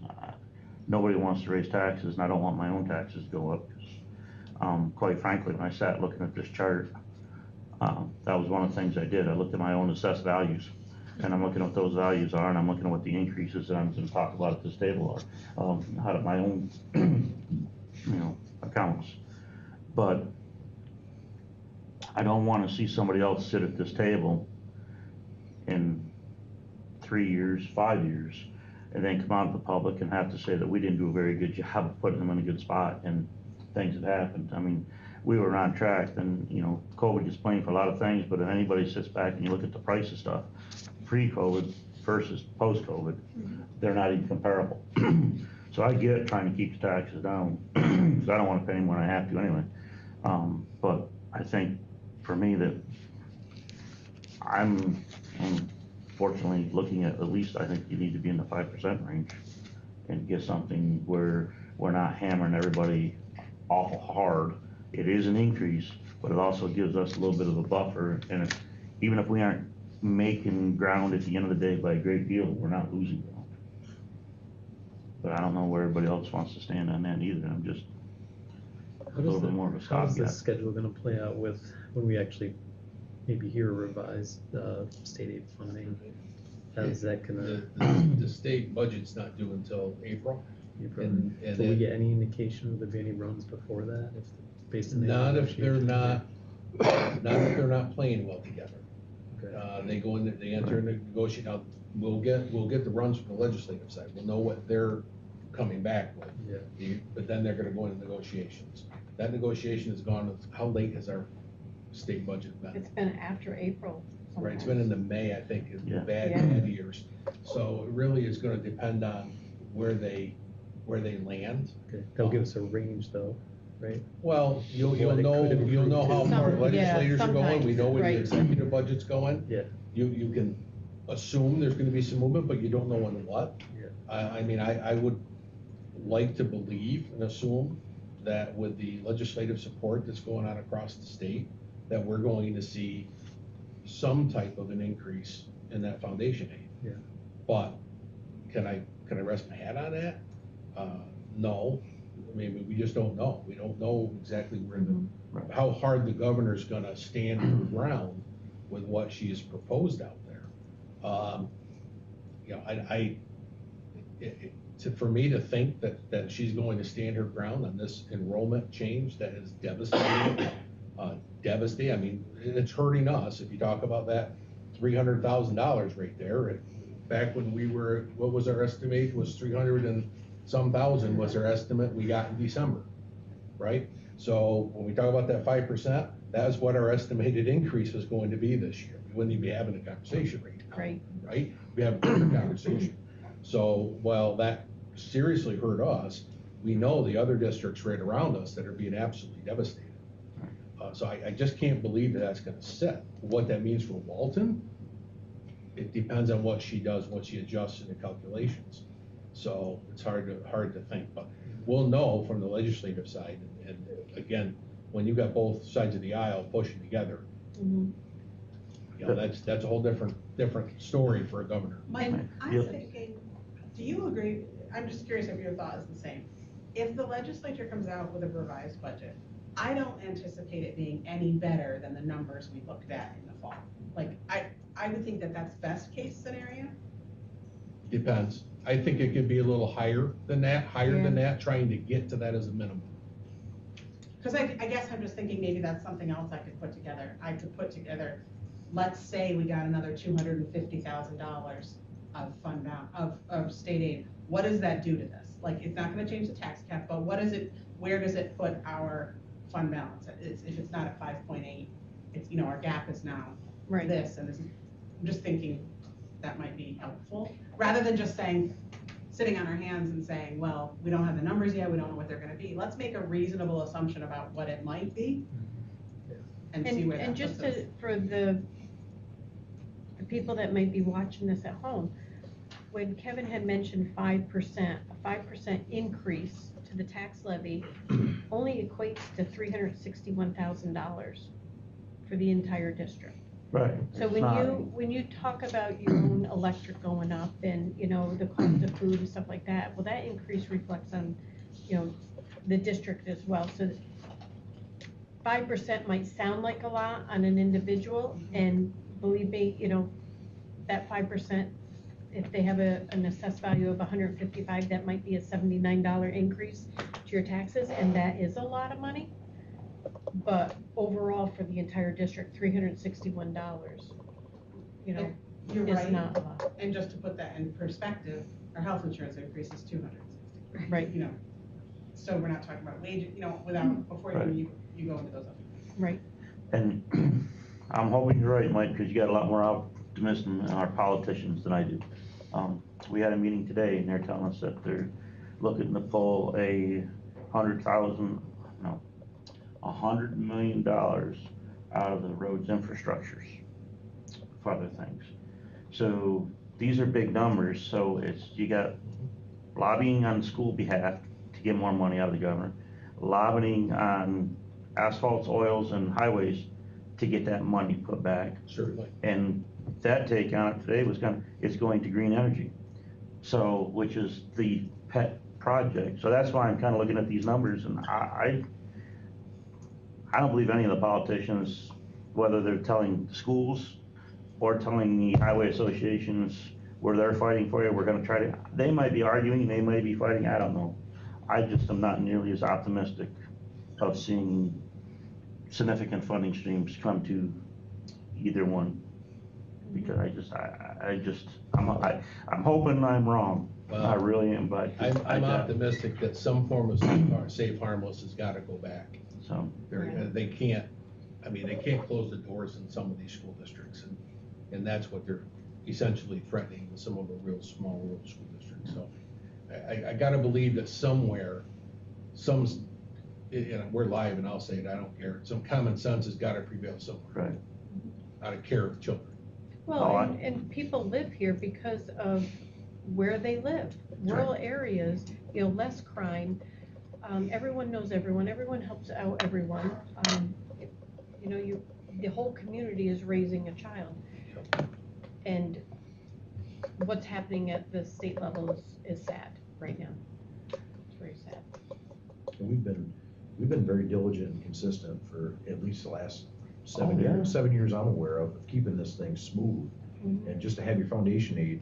nobody wants to raise taxes, and I don't want my own taxes to go up, 'cause, quite frankly, when I sat looking at this chart, that was one of the things I did. I looked at my own assessed values, and I'm looking at what those values are, and I'm looking at what the increases that I'm gonna talk about at this table are, out of my own, accounts. But I don't wanna see somebody else sit at this table in 3 years, 5 years, and then come out to the public and have to say that we didn't do a very good job of putting them in a good spot, and things have happened. I mean, we were on track, and, COVID gets blamed for a lot of things, but if anybody sits back and you look at the price of stuff, pre-COVID versus post-COVID, they're not even comparable. So I get trying to keep the taxes down, because I don't wanna pay any more than I have to anyway. But I think, for me, that I'm fortunately looking at least, I think you need to be in the 5% range, and get something where we're not hammering everybody awful hard. It is an increase, but it also gives us a little bit of a buffer, and even if we aren't making ground at the end of the day by a great deal, we're not losing ground. But I don't know where everybody else wants to stand on that either. I'm just a little bit more of a How is the stopgap. schedule gonna play out with, when we actually maybe hear a revised, state aid funding? How's that gonna? The state budget's not due until April. April? and Will we it- get any indication of there be any runs before that, if, based on the? Not if they're negotiations? not if they're not playing well together. Okay. They go in, they enter into negotiate, now, we'll get the runs from the legislative side, we'll know what they're coming back with. Yeah. But then they're gonna go into negotiations. That negotiation has gone, how late has our state budget been? It's been after April. Right, it's been in the May, I think, in the Yeah. bad years. So it really is gonna depend on where they land. Okay, that'll give us a range though, right? Well, you'll What it know, could you'll know how improve far to. Yeah, legislators are going, we know where the right. executive budget's going. Yeah. You can assume there's gonna be some movement, but you don't know when and what. Yeah. I mean, I would like to believe and assume that with the legislative support that's going on across the state, that we're going to see some type of an increase in that foundation aid. Yeah. But can I rest my hat on that? No, I mean, we just don't know. We don't know exactly where Right. how hard the governor's gonna stand her ground with what she has proposed out there. For me to think that she's going to stand her ground on this enrollment change that is devastating, I mean, it's hurting us. If you talk about that $300,000 right there, back when we were, what was our estimate, was 300 and some thousand was our estimate we got in December. right? So when we talk about that 5%, that is what our estimated increase is going to be this year. We wouldn't even be having a conversation right now. Right. Right? We have a different conversation. So while that seriously hurt us, we know the other districts right around us that are being absolutely devastated. So I just can't believe that that's gonna sit. What that means for Walton, it depends on what she does, what she adjusts in the calculations. So it's hard to think, but we'll know from the legislative side. And again, when you got both sides of the aisle pushing together, Mhm. you know, that's a whole different story for a governor. Mike, I'm Yeah. thinking, do you agree, I'm just curious if your thought is the same. If the legislature comes out with a revised budget, I don't anticipate it being any better than the numbers we looked at in the fall. Like, I would think that that's best case scenario. Depends. I think it could be a little higher than that, trying to get to that as a minimum. Because I guess I'm just thinking maybe that's something else I could put together. I could put together, let's say we got another $250,000 of fund of state aid. What does that do to this? Like, it's not gonna change the tax cap, but where does it put our fund balance? If it's not at 5.8, it's, our gap is now Right. this, and this is, I'm just thinking that might be helpful, rather than just sitting on our hands and saying, well, we don't have the numbers yet, we don't know what they're gonna be. Let's make a reasonable assumption about what it might be, and see where that And puts just us. for the people that might be watching this at home, when Kevin had mentioned 5%, a 5% increase to the tax levy only equates to $361,000 for the entire district. Right. So It's when not- when you talk about your own electric going up and, the cost of food and stuff like that, well, that increase reflects on, the district as well. So 5% might sound like a lot on an individual, and believe me, that 5%, if they have an assessed value of 155, that might be a $79 increase to your taxes, and that is a lot of money. But overall, for the entire district, $361, You're is right, not a lot. and just to put that in perspective, our health insurance increase is $260. Right. So we're not talking about wages, before Right. you go into those other things. Right. And I'm hoping you're right, Mike, because you got a lot more optimism in our politicians than I do. We had a meeting today and they're telling us that they're looking to pull $100 million out of the roads infrastructures for other things. So these are big numbers, so you got lobbying on school behalf to get more money out of the governor, lobbying on asphalts, oils, and highways to get that money put back. Certainly. And that take on it today was it's going to green energy. So, which is the pet project. So that's why I'm kind of looking at these numbers, and I don't believe any of the politicians, whether they're telling schools or telling the highway associations where they're fighting for you, we're gonna try to, they might be arguing, they might be fighting, I don't know. I just am not nearly as optimistic of seeing significant funding streams come to either one. Because I'm hoping I'm wrong. I really am, but. I'm optimistic that some form of safe harmless has gotta go back. So. They can't close the doors in some of these school districts, and that's what they're essentially threatening with some of the real small rural school districts. So I gotta believe that somewhere, we're live and I'll say it, I don't care, some common sense has gotta prevail somewhere. Right. Out of care of children. Well, and people live here because of where they live. Rural areas, less crime, everyone knows everyone helps out everyone. The whole community is raising a child. And what's happening at the state level is sad right now. It's very sad. And we've been very diligent and consistent for at least the last 7 yeah. years. 7 years I'm aware of keeping this thing smooth. Mhm. And just to have your foundation aid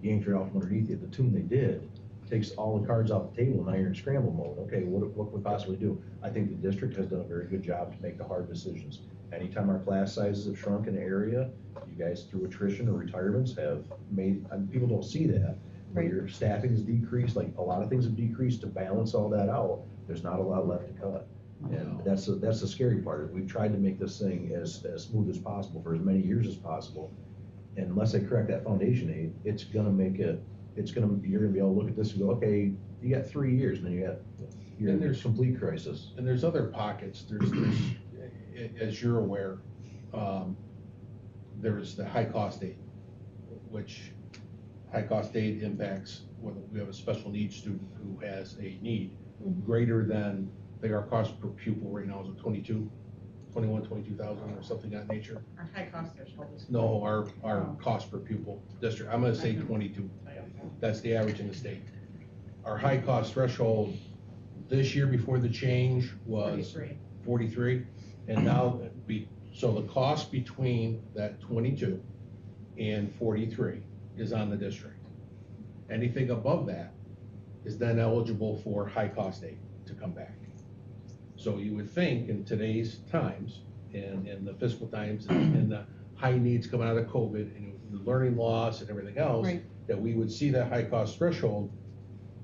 yanked right off from underneath you, the tune they did takes all the cards off the table. Now you're in scramble mode. Okay, what can we possibly do? I think the district has done a very good job to make the hard decisions. Anytime our class sizes have shrunk in an area, you guys through attrition or retirements have made, people don't see that, where Right. your staffing's decreased, like a lot of things have decreased to balance all that out, there's not a lot left to cut. And that's the scary part. We've tried to make this thing as smooth as possible for as many years as possible. And unless they correct that foundation aid, it's gonna make it, you're gonna be able to look at this and go, okay, you got 3 years, and then you're in this complete crisis. And there's other pockets, there's, as you're aware, there's the high-cost aid, which high-cost aid impacts when we have a special needs student who has a need greater than, I think our cost per pupil right now is 22,000 or something of that nature. Our high cost threshold is. No, our cost per pupil district, I'm gonna say 22, that's the average in the state. Our high cost threshold this year before the change was 43, and now, so the cost between that 22 and 43 is on the district. Anything above that is then eligible for high cost aid to come back. So you would think in today's times, and the fiscal times, and the high needs coming out of COVID, and the learning loss and everything else, Right. that we would see that high cost threshold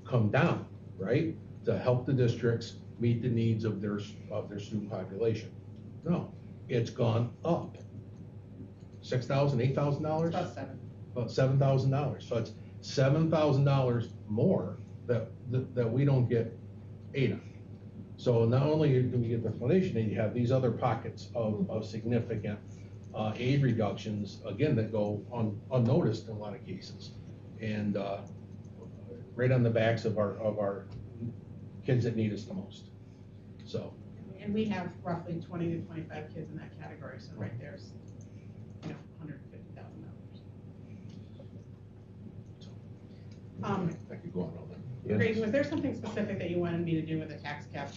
come down, right? To help the districts meet the needs of their student population. No, it's gone up. $6,000, $8,000? About 7. About $7,000. So it's $7,000 more that we don't get aid on. So not only do we get the foundation aid, you have these other pockets of significant aid reductions, again, that go unnoticed in a lot of cases. And right on the backs of our kids that need us the most. So. And we have roughly 20 to 25 kids in that category, so right there's, $150,000. I could go on all that. Yeah. Graydon, was there something specific that you wanted me to do with the tax cap,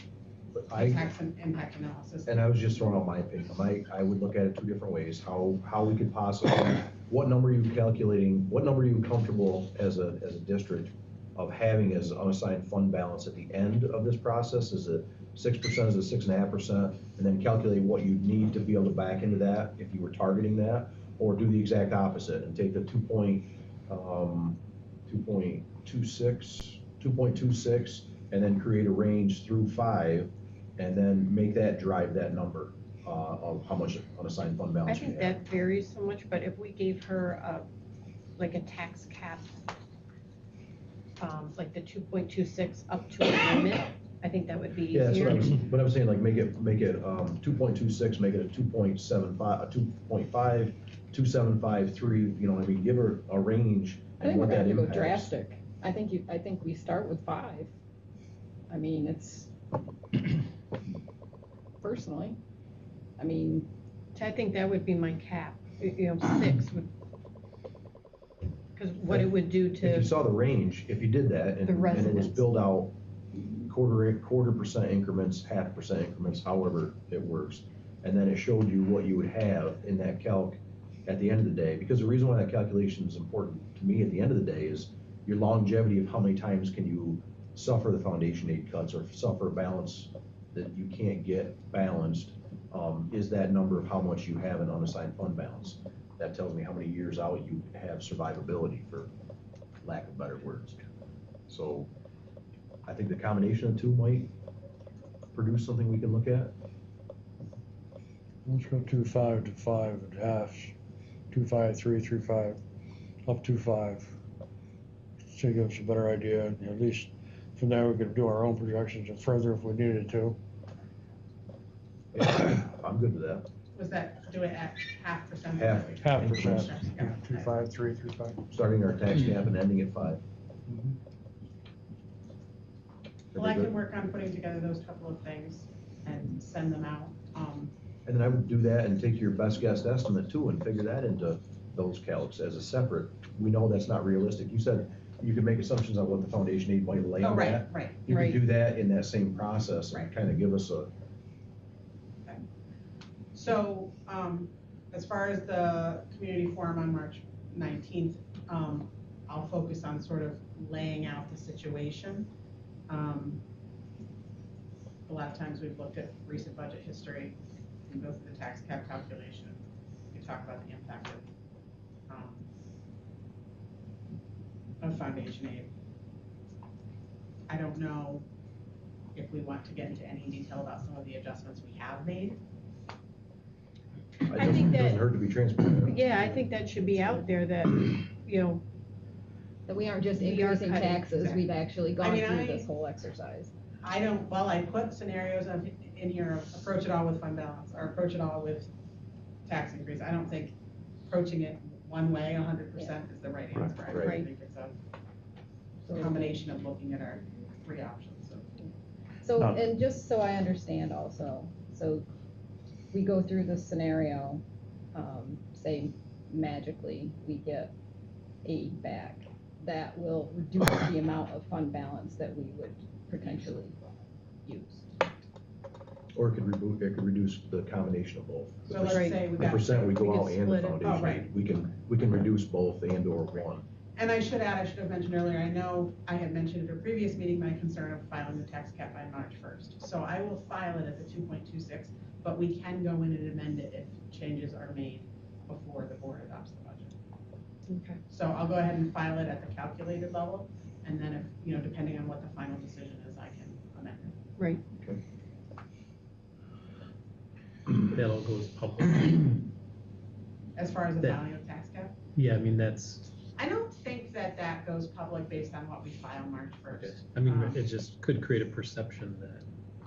But tax and impact analysis? And I was just throwing out my opinion. I would look at it 2 different ways, how we could possibly, what number are you calculating, what number are you comfortable as a district of having as unassigned fund balance at the end of this process? Is it 6%, is it 6.5%? And then calculate what you need to be able to back into that if you were targeting that, or do the exact opposite and take the 2.26, and then create a range through 5, and then make that drive that number of how much unassigned fund I balance you think have. that varies so much, but if we gave her like a tax cap, like the 2.26 up to a limit, I think that would be Yeah, that's easier. what I was saying, like make it 2.26, make it a 2.75, a 2.5, 2.753, you know, I mean, give her a range. I think and we're what gonna that have to go impacts. drastic. I think we start with 5. I mean, it's, personally, I mean, I think that would be my cap, 6 would, because what it would do If you to, saw the range, if you did that, and The it was residents. built out quarter percent increments, 0.5% increments, however it works, and then it showed you what you would have in that calc at the end of the day, because the reason why that calculation is important to me at the end of the day is your longevity of how many times can you suffer the foundation aid cuts or suffer a balance that you can't get balanced, is that number of how much you have in unassigned fund balance. That tells me how many years out you have survivability, for lack of better words. So I think the combination of the 2 might produce something we can look at. Let's go 2.5 to 5 and halves, 2.5, 3.5, up 2.5. To give us a better idea, and at least from there we could do our own projections and further if we needed to. Yeah, I'm good with that. Was that, do it at 0.5%? Half. 0.5%, Yeah. 2.5, 3.5. Starting our tax cap and ending at 5. Well, I can work on putting together those couple of things and send them out. And then I would do that and take your best guess estimate too and figure that into those calcs as a separate. We know that's not realistic. You said you could make assumptions on what the foundation aid might lay Oh, on right, that. right. You Right. could do that in that same process and Right. kind of give us a, So, as far as the community forum on March 19th, I'll focus on sort of laying out the situation. A lot of times we've looked at recent budget history and go through the tax cap calculation. We talk about the impact of of foundation aid. I don't know if we want to get into any detail about some of the adjustments we have made. I think It doesn't that- hurt to be transparent. Yeah, I think that should be out there that, you know, That we aren't just We are increasing cutting, taxes, exactly. we've actually I gone mean, through this whole exercise. I put scenarios in here, approach it all with fund balance, or approach it all with tax increase. I don't think approaching it one way 100% is the right answer. I Right. think it's a combination of looking at our three options, so. So, and just so I understand also, so we go through this scenario, say magically we get aid back, that will reduce the amount of fund balance that we would potentially use. Or it could reduce the combination of both. So let's say we The got. percent we We go could out and the split it. Oh, foundation, right. we can reduce both and or one. And I should have mentioned earlier, I know I had mentioned at a previous meeting my concern of filing the tax cap by March 1st. So I will file it at the 2.26, but we can go in and amend it if changes are made before the board adopts the budget. okay. So I'll go ahead and file it at the calculated level, and then if, depending on what the final decision is, I can amend it. Right. That all goes public. As far as the That- filing of tax cap, Yeah, I mean, that's, I don't think that goes public based on what we file March 1st. I mean, it just could create a perception that,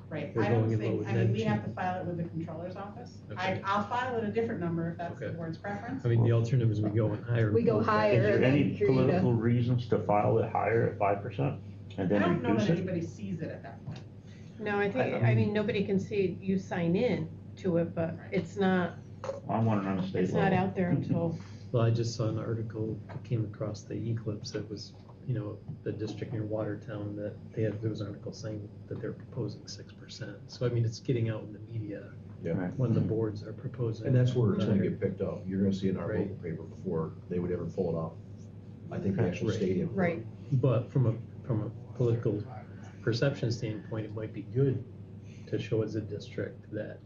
Right, We're I don't going in think, low I mean, we net. have to file it with the controller's office. Okay. I'll file it a different number if that's the Okay. board's preference. I mean, the alternative is we go in higher. We go both. higher. Is there and any then create a- political reasons to file it higher at 5% and I then don't know reduce that it? anybody sees it at that point. No, I mean, nobody can see you sign in to it, but it's not, I'm wondering on the state it's level. not out there until, Well, I just saw an article that came across the Eclipse that was, the district near Watertown that there was an article saying that they're proposing 6%. So I mean, it's getting out in the media Yeah. Right. when the boards are proposing. And that's where it's gonna higher. get picked up. You're gonna see it in our Right. local paper before they would ever pull it off. I think the Okay. actual Right. stadium. right, But from a political perception standpoint, it might be good to show as a district that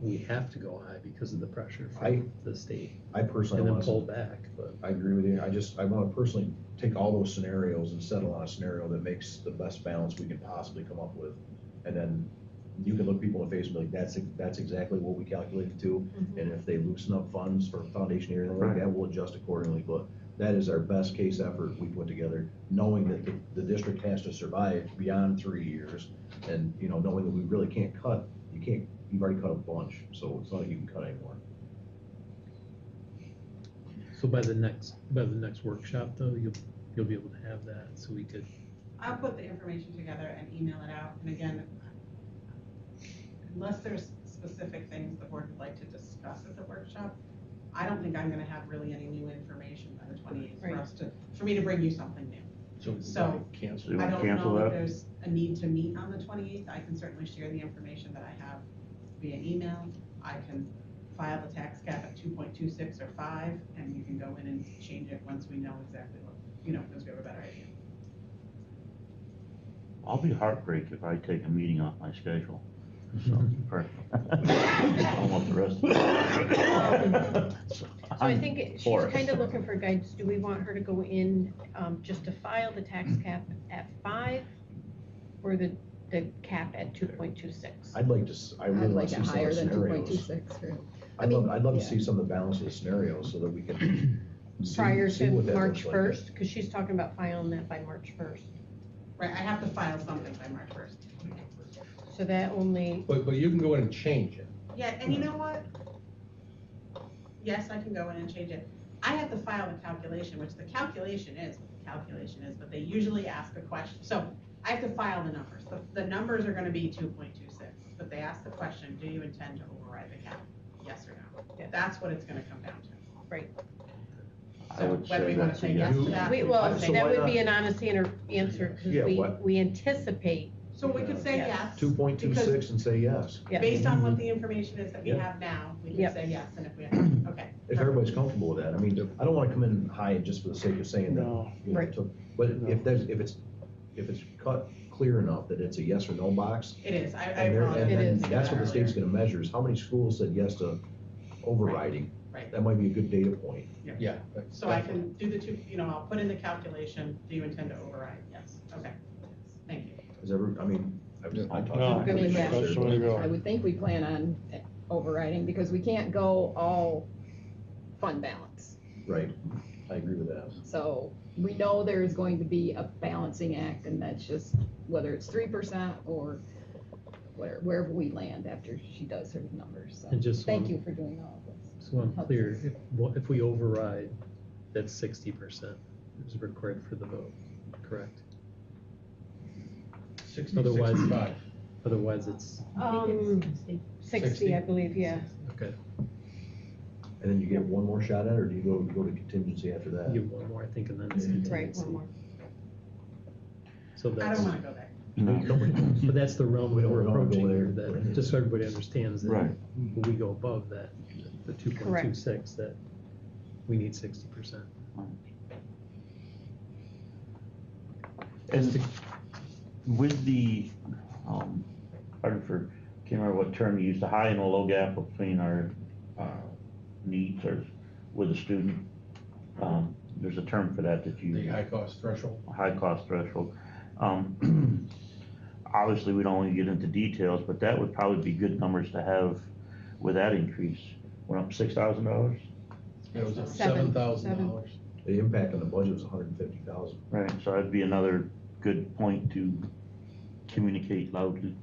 we have to go high because of the pressure from the state, I personally and then want pull to, back, but. I agree with you. I wanna personally take all those scenarios and settle on a scenario that makes the best balance we can possibly come up with. And then you can look people in the face and be like, that's exactly what we calculated to. Mhm. And if they loosen up funds for foundation or anything like that, we'll adjust accordingly. But that is our best case effort we put together, knowing that the district has to survive beyond 3 years. And, knowing that we really can't cut, you've already cut a bunch, so it's not like you can cut anymore. So by the next workshop though, you'll be able to have that, so we could, I'll put the information together and email it out, and again, unless there's specific things the board would like to discuss at the workshop, I don't think I'm gonna have really any new information by the 28th Right. for me to bring you something new. So, Cancel, you I want to don't cancel know if that? there's a need to meet on the 28th. I can certainly share the information that I have via email. I can file the tax cap at 2.26 or 5, and you can go in and change it once we know exactly what, once we have a better idea. I'll be heartbreak if I take a meeting off my schedule. So, almost the rest of it. so I think she's for it. kind of looking for guidance. Do we want her to go in, just to file the tax cap at 5, or the cap at 2.26? I'd like to, I I'd really want like to it see some higher of the than scenarios. 2.26. I'd love to yeah. see some of the balance of the scenarios so that we can Prior see to what that March looks like. 1st, because she's talking about filing that by March 1st. Right, I have to file something by March 1st. So that only, But you can go in and change it. Yeah, and you know what? Yes, I can go in and change it. I have to file the calculation, which the calculation is what the calculation is, but they usually ask a question. So I have to file the numbers. The numbers are gonna be 2.26, but they ask the question, do you intend to override the cap? Yes or no? Yeah. That's what it's gonna come down to. right. I So would whether say we wanna that's a say yes to yes. that. Well, So that why would not? be an honest answer, Yeah, because what? we anticipate, So we could say yes. 2.26 and say yes. yeah. Based on what the information is that we Yeah. have now, we Yep. can say yes, and if we have, okay. If everybody's comfortable with that. I mean, I don't want to come in high just for the sake of saying that. No. Right. But if it's cut clear enough that it's a yes or no box, It is, I and apologize. It then is. that's what the state's gonna measure, is how many schools said yes to overriding. Right. That might be a good data point. Yeah. that's So I definitely- can do the two, I'll put in the calculation, do you intend to override? Yes, okay, thank you. Is ever, I mean, I talked No, to Good with that. that's the way to go. I would think we plan on overriding, because we can't go all fund balance. Right, I agree with that. So we know there's going to be a balancing act, and that's just, whether it's 3% or wherever we land after she does her numbers, so. And just Thank one- you for doing all of this. So I'm clear, if we override, that's 60% is required for the vote, correct? 60, Otherwise- 65. Otherwise, it's, 60, I believe, yeah. okay, And then you get one more shot at it, or do you go to contingency after that? you get one more, I think, and then it's Right, contingency. one more. So I that's, don't wanna go there. but that's the realm We don't we're wanna go approaching there. here, that, just so everybody understands that. Right. When we go above that, the 2.26, that we need 60%. And with the, pardon for, can't remember what term you used, the high and the low gap between our needs or with a student. There's a term for that The you, high cost threshold. high cost threshold. Obviously, we don't want to get into details, but that would probably be good numbers to have with that increase. Went up $6,000, It was at Seven. $7,000. The impact on the budget was 150,000. right? So that'd be another good point to communicate loudly.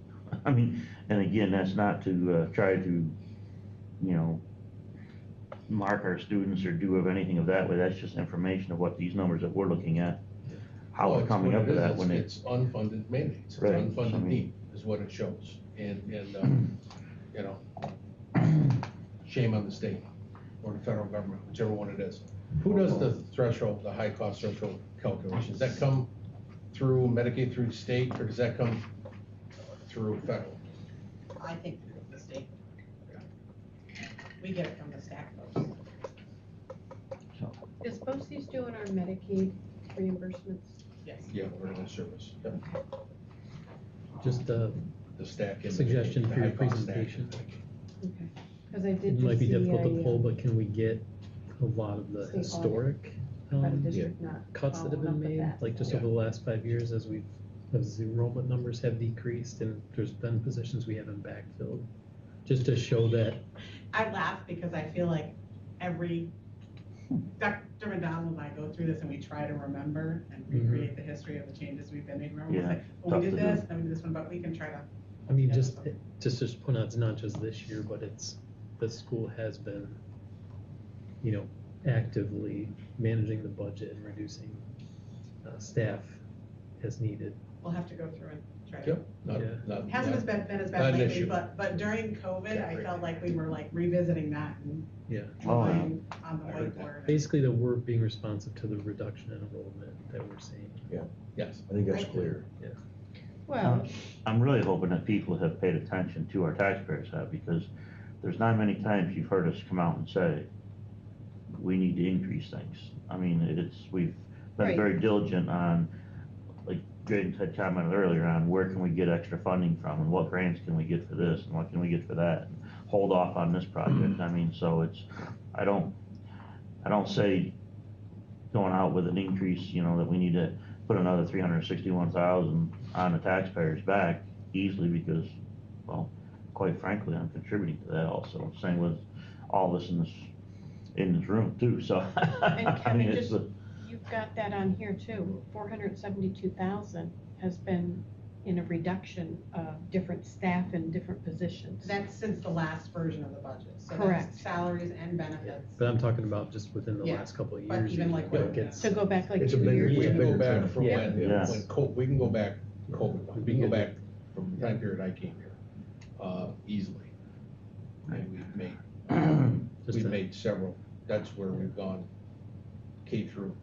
I mean, and again, that's not to try to, mark our students or do of anything of that way. That's just information of what these numbers that we're looking at, how Well, we're it's coming what up it with is. that when It's unfunded mandates, it's Right. I unfunded mean- need is what it shows. And shame on the state or the federal government, whichever one it is. Who does the threshold, the high cost threshold calculations? Does that come through Medicaid through state, or does that come through federal? I think through the state. We get it from the stack folks. Is BOCES doing our Medicaid reimbursements? Yes. Yeah, we're in that service. Yep. Just a The stack. in suggestion the for your high cost stack. presentation. Okay, because I did It just might be see difficult to a, pull, but can we get a lot of the State audit. historic about a district yeah, not cuts that have following been up with made? that. Like just over the last 5 years, as enrollment numbers have decreased and there's been positions we haven't backfilled, just to show that. I laugh because I feel like Dr. McDonald and I go through this and we try to remember and recreate the history of the changes we've been making. Remember, we'll Yeah, say, well, we tough did to do. this, then we did this one, but we can try to. I mean, Yeah. just point out, it's not just this year, but the school has been, actively managing the budget and reducing staff as needed. We'll have to go through and try to. Yep. Not- Yeah. not- Hasn't not- been as not bad an lately, issue. but during COVID, Yeah, I right. felt like we were like revisiting that and Yeah. Oh, yeah. drawing on the I heard that. whiteboard. Basically, that we're being responsive to the reduction in enrollment that we're seeing. Yes. I think that's clear. Well, I'm really hoping that people have paid attention to our taxpayers have, because there's not many times you've heard us come out and say, we need to increase things. I mean, we've been Right. very diligent on, like Jane had commented earlier on, where can we get extra funding from, and what grants can we get for this, and what can we get for that, and hold off on this project. I mean, so I don't say going out with an increase, that we need to put another 361,000 on the taxpayers' back easily, because, well, quite frankly, I'm contributing to that also, same with all this in this room too, so. and I mean, Kevin, it's just, you've got that on here too, 472,000 has been in a reduction of different staff and different positions. That's since the last version of the budget, so Correct. that's salaries and benefits. But I'm talking about just within the Yeah, last couple of but years. even you like look, what- it's- So go back like It's a 2 bigger- years. We it's a can go bigger back trend. from Yeah. when we can go back, COVID, we can go back from the Yeah. time period I came here, easily. And Just we've a- made several, that's where we've gone K through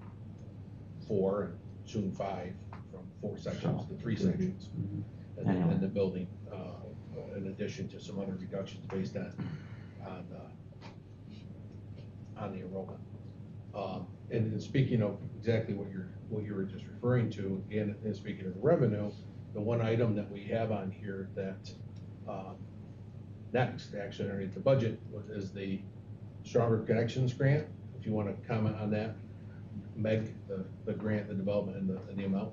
4 and soon 5, from 4 sections to 3 sections. Mhm. And then Anyway. in the building, in addition to some other reductions based on the enrollment. And speaking of exactly what you were just referring to, again, and speaking of the revenue, the one item that we have on here that, next, actually underneath the budget, is the Stronger Connections grant, if you want to comment on that. Meg, the grant, the development, and the amount.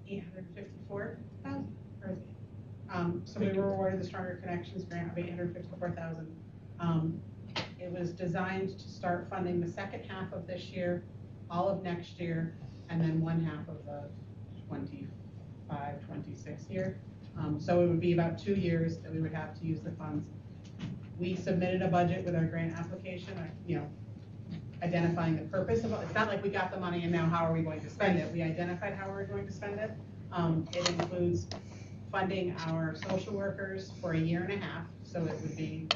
854,000, so we were awarded the Stronger Connections grant of 854,000. It was designed to start funding the second half of this year, all of next year, and then one half of the 26 year. So it would be about 2 years that we would have to use the funds. We submitted a budget with our grant application, identifying the purpose of it. It's not like we got the money and now how are we going to spend it? We identified how we're going to spend it. It includes funding our social workers for 1.5 years, so it would be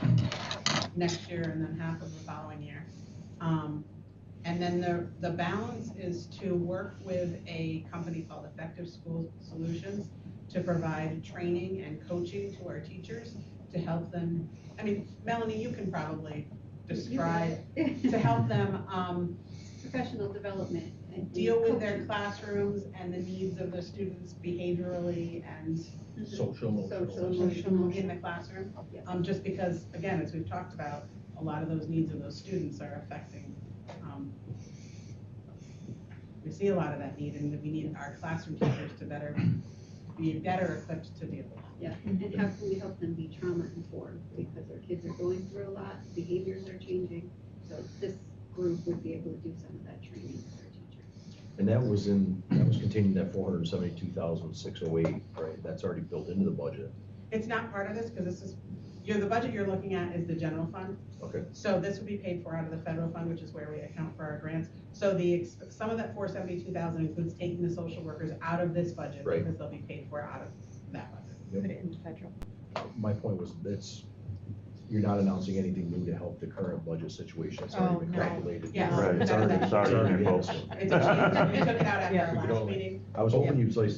next year and then half of the following year. And then the balance is to work with a company called Effective School Solutions to provide training and coaching to our teachers to help them. I mean, Melanie, you can probably describe, to help them professional development and deal with coaching. their classrooms and the needs of the students behaviorally and Social, emotional. social in the classroom. Yes. Just because, again, as we've talked about, a lot of those needs of those students are affecting, we see a lot of that need, and we need our classroom teachers to be better equipped to deal with that. Yeah, and how can we help them be trauma informed, because our kids are going through a lot, behaviors are changing, so this group would be able to do some of that training for our teachers. And that was contained in that 472,608, right? That's already built into the budget. It's not part of this, because this is, the budget you're looking at is the general fund. Okay. So this would be paid for out of the federal fund, which is where we account for our grants. So some of that 472,000 includes taking the social workers out of this budget, right, because they'll be paid for out of that budget. Yep. Put it in the federal. My point was, you're not announcing anything new to help the current budget situation. It's already been no. calculated. Yeah. Right, it's already in there, folks. It's a change. We took it out after our Yeah. last meeting. I was hoping you'd say,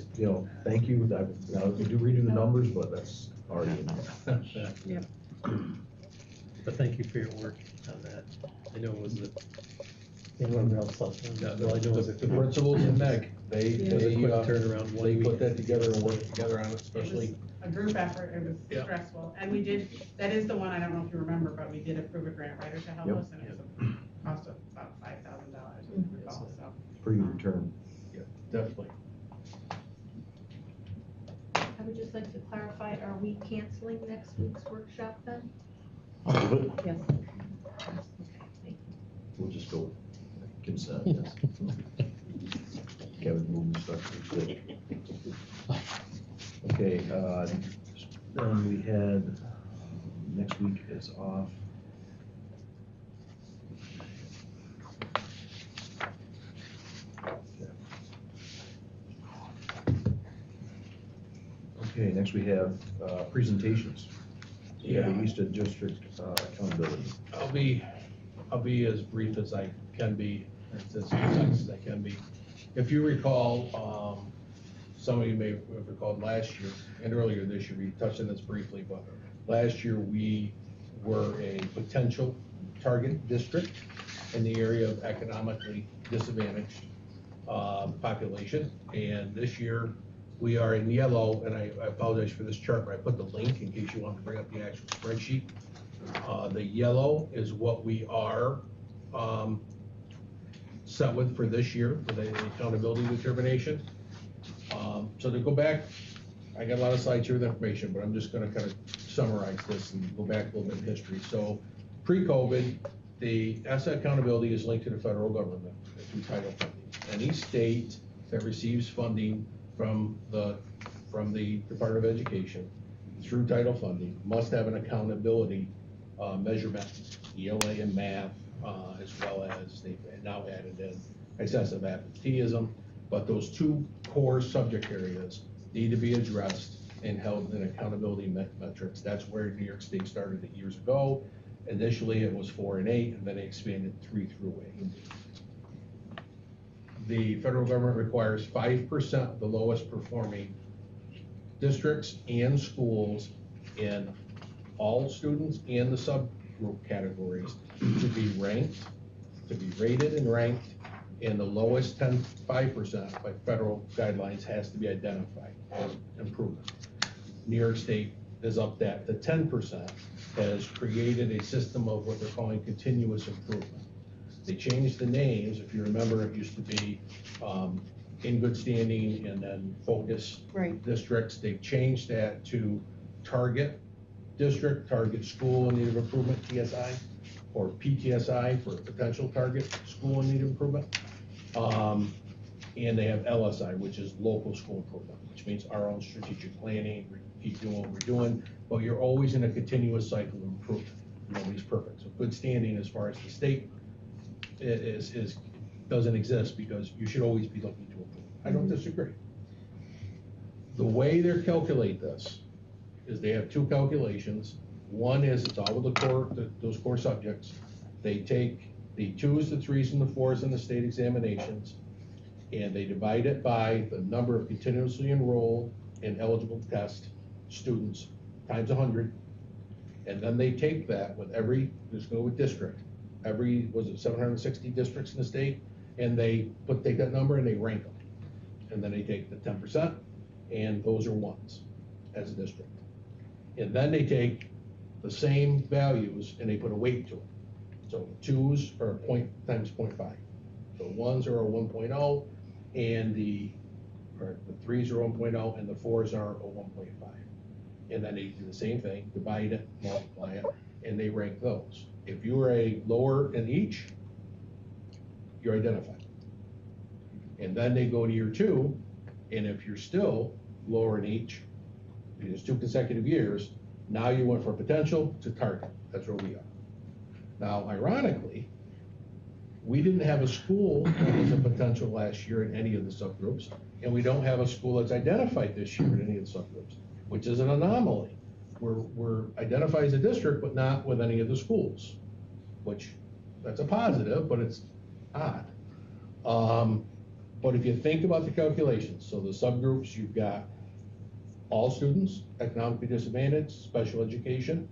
thank you, now we do redo the numbers, but that's already in there. But thank you for your work on that. I know it was anyone else thought, well, I know it was The principals and Meg, they quick turnaround. they put that together and worked together on it, especially. A group effort, it was Yeah. stressful, and that is the one, I don't know if you remember, but we did approve a grant writer to help Yep. us, and it was a cost of about $5,000, if you recall, so. Pretty good return. Yeah, definitely. I would just like to clarify, are we canceling next week's workshop then? I'll do it. Yes. We'll just go with consent, yes. Kevin moved stuff pretty quick. Okay, then we had, next week is off. Okay, next we have presentations. We have the Easton District accountability. I'll be as brief as I can be, as concise as I can be. If you recall, some of you may have recalled last year and earlier this year, we touched on this briefly, but last year we were a potential target district in the area of economically disadvantaged population. And this year we are in yellow, and I apologize for this chart, but I put the link in case you want to bring up the actual spreadsheet. The yellow is what we are set with for this year for the accountability determination. So to go back, I got a lot of slides here with information, but I'm just going to kind of summarize this and go back a little bit in history. So pre-COVID, the asset accountability is linked to the federal government through title funding. Any state that receives funding from the Department of Education through title funding must have an accountability measurement, ELA and math, as well as they've now added in excessive absenteeism. But those two core subject areas need to be addressed and held in accountability metrics. That's where New York State started it years ago. Initially, it was 4 and 8, and then they expanded 3 through 8. The federal government requires 5% of the lowest performing districts and schools in all students and the subgroup categories to be ranked, to be rated and ranked, and the lowest 5% by federal guidelines has to be identified as improvement. New York State is up that to 10%, has created a system of what they're calling continuous improvement. They changed the names. If you remember, it used to be in good standing and then focus Right. districts. They've changed that to target district, target school in need of improvement, TSI, or PTSI for potential target school in need of improvement. And they have LSI, which is local school improvement, which means our own strategic planning, we keep doing what we're doing, but you're always in a continuous cycle of improvement. Nobody's perfect. So good standing as far as the state doesn't exist because you should always be looking to improve. I don't disagree. The way they calculate this is they have two calculations. One is it's all with the core, those core subjects. They take the 2s, the 3s, and the 4s in the state examinations, and they divide it by the number of continuously enrolled and eligible test students times 100. And then they take that with just go with district. Was it 760 districts in the state? And they take that number and they rank them. And then they take the 10%, and those are ones as a district. And then they take the same values and they put a weight to it. So 2s are a point times 0.5. So 1s are a 1.0, and the 3s are 1.0, and the 4s are a 1.5. And then they do the same thing, divide it, multiply it, and they rank those. If you are a lower in each, you're identified. And then they go to year 2, and if you're still lower in each, because 2 consecutive years, now you went from potential to target. That's where we are. Now, ironically, we didn't have a school that was a potential last year in any of the subgroups, and we don't have a school that's identified this year in any of the subgroups, which is an anomaly. We're identified as a district, but not with any of the schools, which that's a positive, but it's odd. But if you think about the calculations, so the subgroups, you've got all students, economically disadvantaged, special education.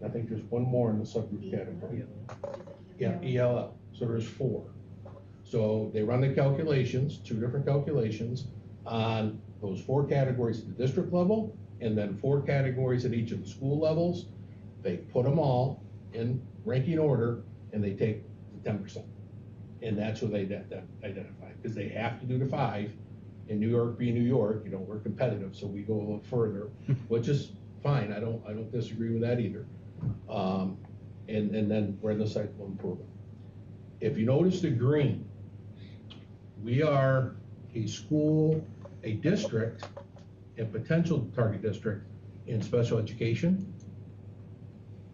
I think there's one more in the subgroup category. Yeah, ELL. So there's 4. So they run the calculations, 2 different calculations on those 4 categories at the district level, and then 4 categories at each of the school levels. They put them all in ranking order, and they take the 10%. And that's what they identify, because they have to do the 5. In New York being New York, we're competitive, so we go a little further, which is fine. I don't disagree with that either. And then we're in the cycle of improvement. If you notice the green, we are a school, a district, a potential target district in special education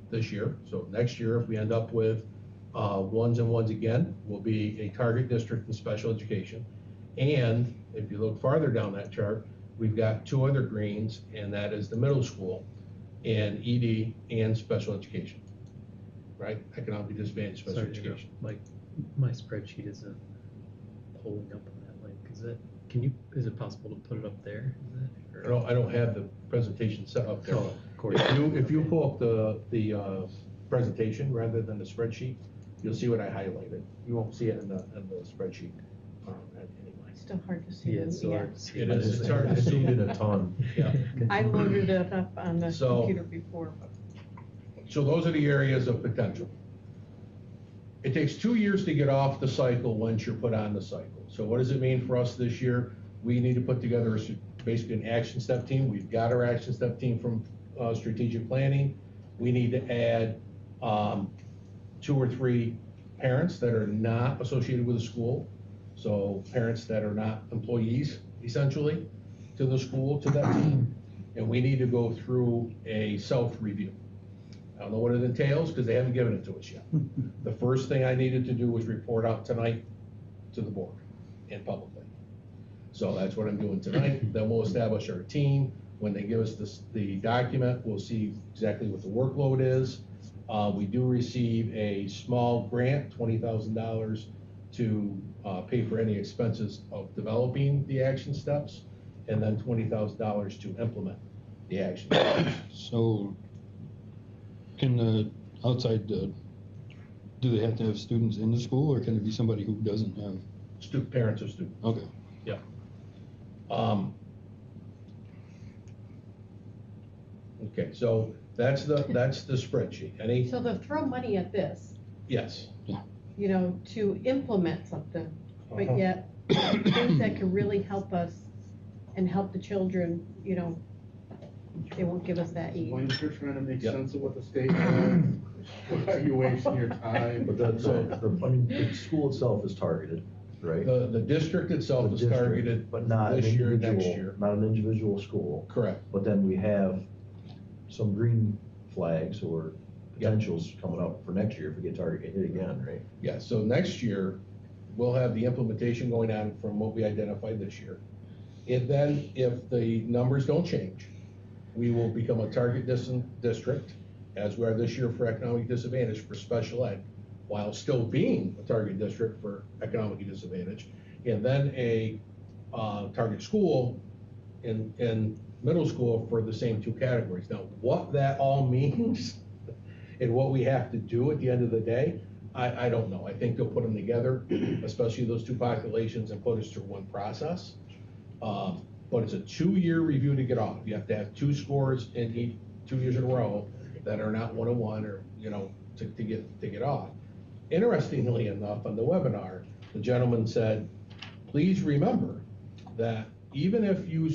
this year. So next year, if we end up with 1s and 1s again, we'll be a target district in special education. And if you look farther down that chart, we've got 2 other greens, and that is the middle school and ED and special education, right? Economically disadvantaged special education. Like, my spreadsheet isn't pulling up on that link. Is it possible to put it up there? I don't have the presentation set up there. Oh, of course. If you pull up the presentation rather than the spreadsheet, you'll see what I highlighted. You won't see it in the spreadsheet anyway. Still hard to see. Yeah, it's hard to see. It is. It's hard I to see. zoomed in a ton. Yeah. I loaded it up on the So- computer before, but So those are the areas of potential. It takes 2 years to get off the cycle once you're put on the cycle. So what does it mean for us this year? We need to put together basically an action step team. We've got our action step team from strategic planning. We need to add 2 or 3 parents that are not associated with the school. So parents that are not employees, essentially, to the school, to that team. And we need to go through a self-review. I don't know what it entails because they haven't given it to us yet. The first thing I needed to do was report out tonight to the board and publicly. So that's what I'm doing tonight. Then we'll establish our team. When they give us the document, we'll see exactly what the workload is. We do receive a small grant, $20,000, to pay for any expenses of developing the action steps, and then $20,000 to implement the action steps. So, can the outside, do they have to have students in the school, or can it be somebody who doesn't have? Parents of students. Okay. Yeah. Okay, so That's the spreadsheet. Any, So they'll throw money at this, yes. you know, to implement something, but Uh-huh. yet things that can really help us and help the children, you know, they won't give us that As aid. long as you're trying to make Yep. sense of what the state does, why are you wasting your time? But that's, I mean, the school itself is targeted, right? The district itself The is district, targeted but not an this year, next individual, year. not an individual school. Correct. But then we have some green flags or potentials coming up for next year if we get targeted hit again, right? Yeah, so next year, we'll have the implementation going on from what we identified this year. And then, if the numbers don't change, we will become a target district, as we are this year for economic disadvantage for special ed, while still being a target district for economically disadvantaged, and then a target school in middle school for the same two categories. Now, what that all means and what we have to do at the end of the day, I don't know. I think they'll put them together, especially those two populations, and put us through one process. But it's a 2-year review to get off. You have to have 2 scores in each 2 years in a row that are not 101 or, you know, to get off. Interestingly enough, on the webinar, the gentleman said, please remember that even if you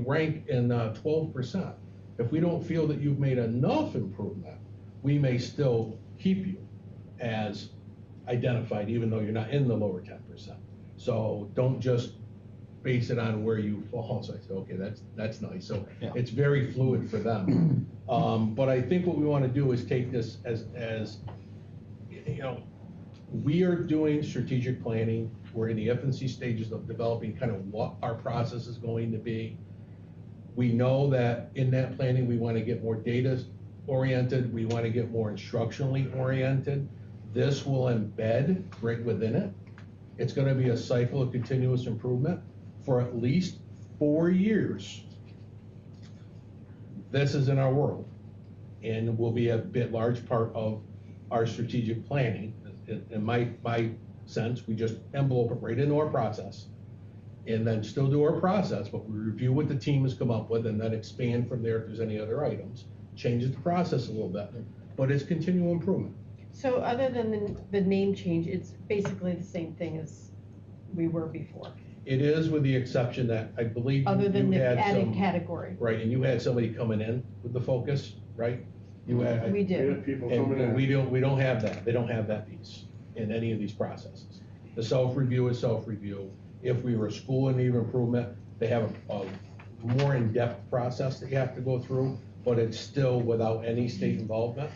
rank in 12%, if we don't feel that you've made enough improvement, we may still keep you as identified, even though you're not in the lower 10%. So don't just base it on where you fall. So I said, okay, that's nice. So Yeah. it's very fluid for them. But I think what we want to do is take this as, you know, we are doing strategic planning. We're in the infancy stages of developing kind of what our process is going to be. We know that in that planning, we want to get more data oriented. We want to get more instructionally oriented. This will embed right within it. It's going to be a cycle of continuous improvement for at least 4 years. This is in our world, and will be a bit large part of our strategic planning. In my sense, we just envelope it right into our process, and then still do our process, but we review what the team has come up with, and then expand from there if there's any other items. Changes the process a little bit, but it's continual improvement. So other than the name change, it's basically the same thing as we were before, It is, with the exception that I believe other than you the had added some, category. right, and you had somebody coming in with the focus, right? You had, We We did. have people coming and in. we don't have that. They don't have that piece in any of these processes. The self-review is self-review. If we were a school in need of improvement, they have a more in-depth process that you have to go through, but it's still without any state involvement.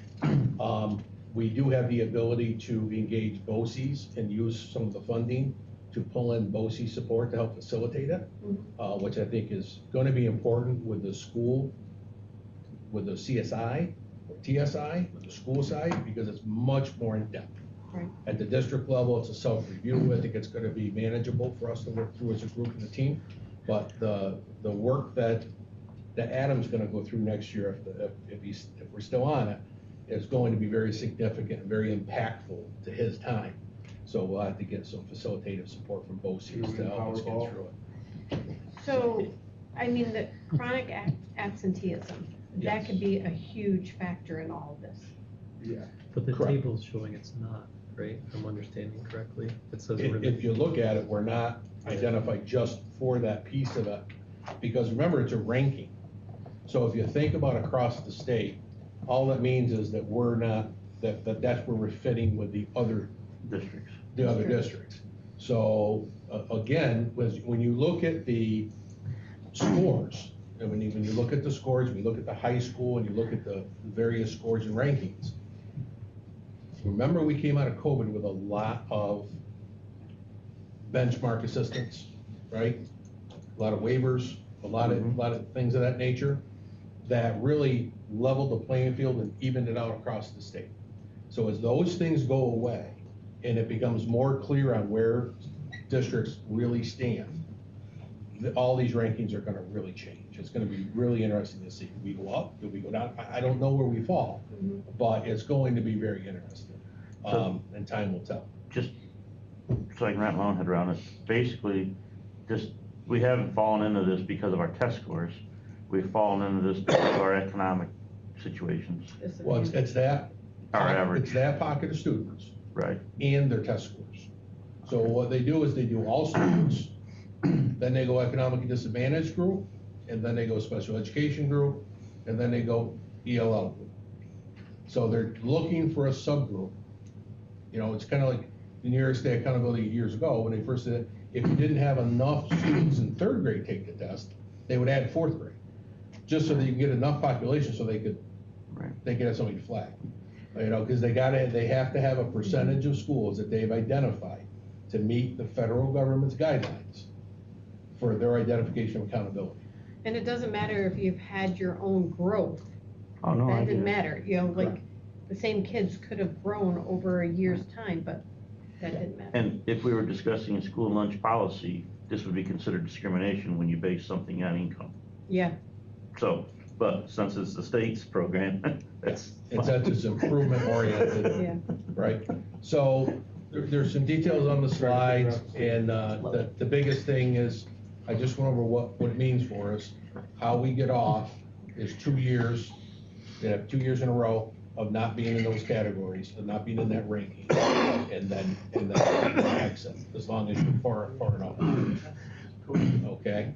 We do have the ability to engage BOCES and use some of the funding to pull in BOCE support to help facilitate it, which I think is going to be important with the school, with the CSI, or TSI, with the school side, because it's much more in-depth. Right. At the district level, it's a self-review. I think it's going to be manageable for us to work through as a group and a team. But the work that Adam's going to go through next year, if we're still on it, is going to be very significant and very impactful to his time. So we'll have to get some facilitative support from both sides to help us get through it. So, I mean, the chronic absenteeism, that Yes. could be a huge factor in all of this. Yeah. But the Correct. table's showing it's not, right? If I'm understanding correctly. It says we're in If you look at it, we're not identified just for that piece of it, because remember, it's a ranking. So if you think about across the state, all that means is that we're not, that's where we're fitting with the other Districts. districts. So, again, when you look at the scores, and when you look at the scores, we look at the high school, and you look at the various scores and rankings. Remember, we came out of COVID with a lot of benchmark assistance, right? A lot of waivers, a lot of things of that nature that really leveled the playing field and evened it out across the state. So as those things go away and it becomes more clear on where districts really stand, all these rankings are going to really change. It's going to be really interesting to see. Do we go up? Do we go down? I don't know where we fall, but it's going to be very interesting. And time will tell. Just so I can wrap my own head around it, basically, just, we haven't fallen into this because of our test scores. we've fallen into this because of our economic situations, Well, it's that. our average, It's that pocket of students right? and their test scores. So what they do is they do all students, then they go economically disadvantaged group, and then they go special education group, and then they go ELL group. So they're looking for a subgroup. You know, it's kind of like the New York State accountability years ago, when they first did it, if you didn't have enough students in third grade take the test, they would add fourth grade, just so that you can get enough population so they could have somebody to flag. You know, because they have to have a percentage of schools that they've identified to meet the federal government's guidelines for their identification of accountability. And it doesn't matter if you've had your own growth. Oh, no, I That get didn't it. matter, you know, like, the same kids could have grown over a year's time, but that didn't matter. And if we were discussing a school lunch policy, this would be considered discrimination when you base something on income. Yeah, So, but since it's the state's program, it's. And since it's improvement oriented, yeah. right? So there's some details on the slides, and the biggest thing is, I just went over what it means for us. How we get off is 2 years, we have 2 years in a row of not being in those categories, of not being in that ranking, and then exit, as long as you're far enough. Okay?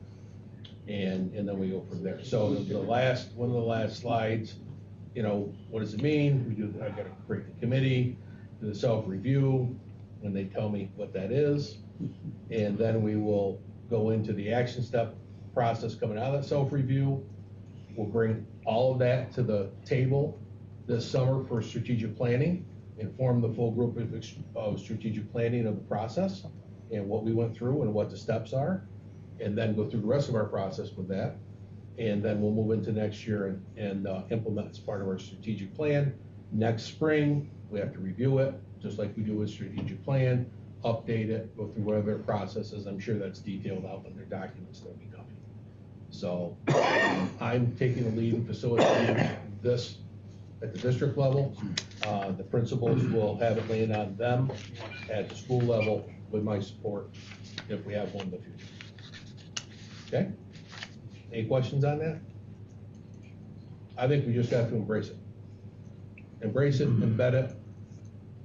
And then we go from there. So one of the last slides, you know, what does it mean? I gotta create the committee, do the self-review, when they tell me what that is. And then we will go into the action step process coming out of that self-review. We'll bring all of that to the table this summer for strategic planning, inform the full group of strategic planning of the process and what we went through and what the steps are, and then go through the rest of our process with that. And then we'll move into next year and implement as part of our strategic plan. Next spring, we have to review it, just like we do with strategic plan, update it, go through whatever processes. I'm sure that's detailed out in their documents that'll be coming. So I'm taking the lead in facilitating this at the district level. The principals will have it laying on them at the school level with my support if we have one in the future. Okay? Any questions on that? I think we just have to embrace it. Embrace it, embed it,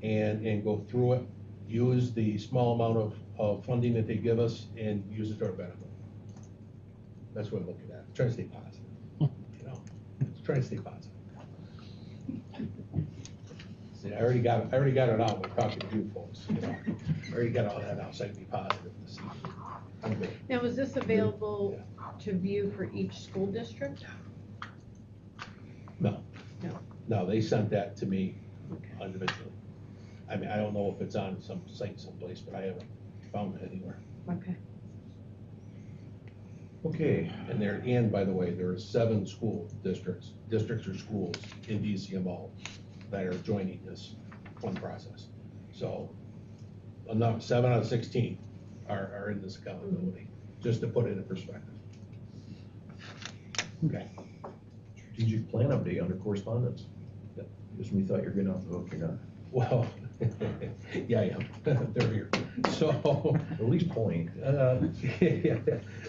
and go through it. Use the small amount of funding that they give us and use it to our benefit. That's what I'm looking at. Trying to stay positive, you know? Just trying to stay positive. See, I already got it out by talking to you folks, you know? I already got all that out, so I can be positive this evening. I'm good. Now, is this available to view for each school district? No. No. No, they sent that to me Okay. individually. I mean, I don't know if it's on some site someplace, but I haven't found it anywhere. Okay. Okay, And by the way, there are 7 school districts or schools in DCMO that are joining this one process. So, 7 out of 16 are in this accountability, just to put it in perspective. Okay. strategic plan update under correspondence. Just when you thought you were getting off the hook, you're not. Well, yeah, I am. They're here. So. At least point. Yeah.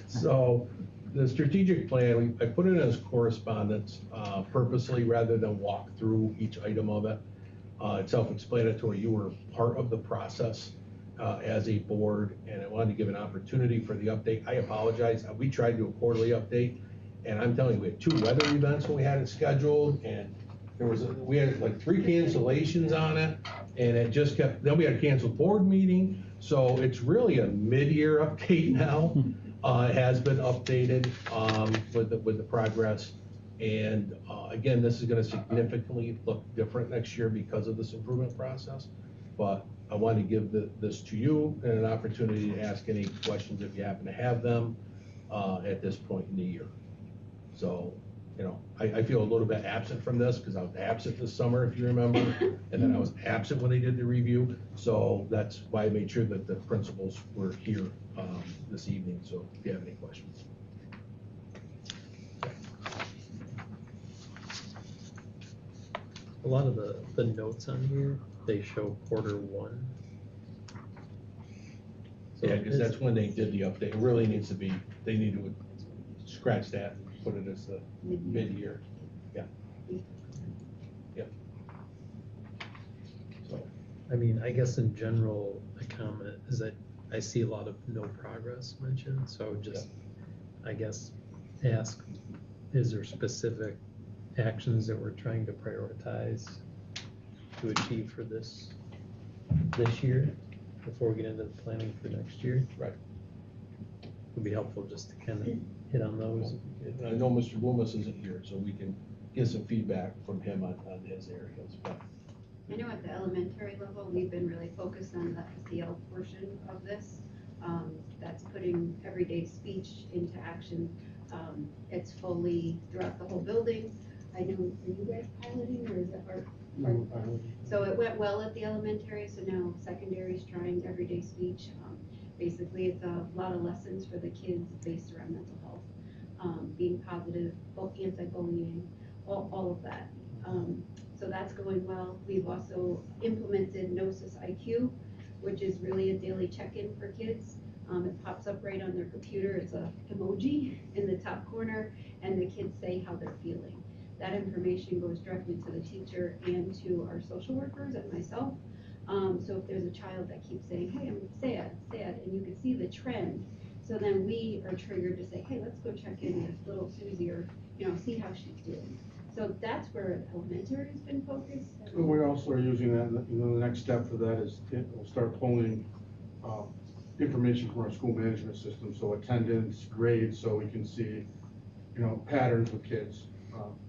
So the strategic plan, I put it as correspondence purposely rather than walk through each item of it. It's self-explanatory. You were part of the process as a board, and I wanted to give an opportunity for the update. I apologize. We tried to do a quarterly update, and I'm telling you, we had 2 weather events when we had it scheduled, and we had like 3 cancellations on it, and it just kept, then we had a canceled board meeting. So it's really a mid-year update now. It has been updated with the progress. And again, this is gonna significantly look different next year because of this improvement process. But I wanted to give this to you and an opportunity to ask any questions if you happen to have them at this point in the year. So, you know, I feel a little bit absent from this because I was absent this summer, if you remember, and then I was absent when they did the review. So that's why I made sure that the principals were here this evening, so if you have any questions. A lot of the notes on here, they show Q1. So Yeah, because that's when they did the update. It really needs to be, they need to scratch that, put it as the Mid-year. mid-year, yeah. Yep. So, I mean, I guess in general, a comment is that I see a lot of no progress mentioned, so I would just, I guess, ask, is there specific actions that we're trying to prioritize to achieve for this year, before we get into the planning for next year? right. Would be helpful just to kind of hit on those. And I know Mr. Loomis isn't here, so we can get some feedback from him on his areas, but. I know at the elementary level, we've been really focused on the SEL portion of this. That's putting everyday speech into action. It's fully throughout the whole building. I know, are you guys piloting or is that our? So it went well at the elementary, so now secondary's trying everyday speech. Basically, it's a lot of lessons for the kids based around mental health, being positive, anti-bullying, all of that. So that's going well. We've also implemented Gnosis IQ, which is really a daily check-in for kids. It pops up right on their computer. It's a emoji in the top corner, and the kids say how they're feeling. That information goes directly to the teacher and to our social workers and myself. So if there's a child that keeps saying, hey, I'm sad, and you can see the trend, so then we are triggered to say, hey, let's go check in with little Susie, or, see how she's doing. So that's where elementary has been focused. We also are using that, the next step for that is we'll start pulling information from our school management system, so attendance, grades, so we can see, patterns with kids.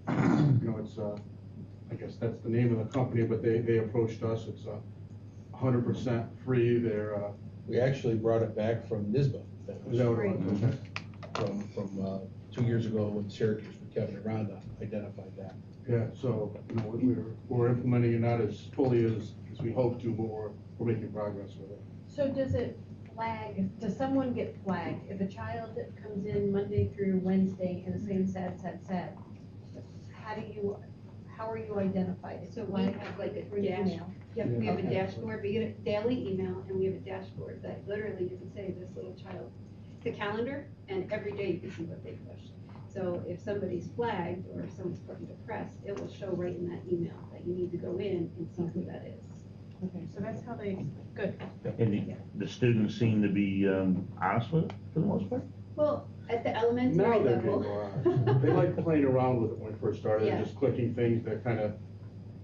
It's, I guess that's the name of the company, but they approached us. It's 100% free. We actually brought it back from NISBA. That was Okay. from 2 years ago when Syracuse with Kevin and Rhonda identified that. Yeah, so, we're implementing it not as fully as we hope to, but we're making progress with it. So does it flag, does someone get flagged if a child that comes in Monday through Wednesday and is saying sad, how are you identified? Is So it we flagged have like a for an dash. email? Yep, we have a Okay. dashboard. We get a daily email, and we have a dashboard that literally you can say this little child, the calendar, and every day you can see what they pushed. So if somebody's flagged or if someone's put depressed, it will show right in that email that you need to go in and see who that is. Okay, so that's how they, good. And the students seem to be honest with it for the most part? Well, at the elementary Now they're being level, more honest. They like playing around with it when it first started, Yeah. just clicking things to kind of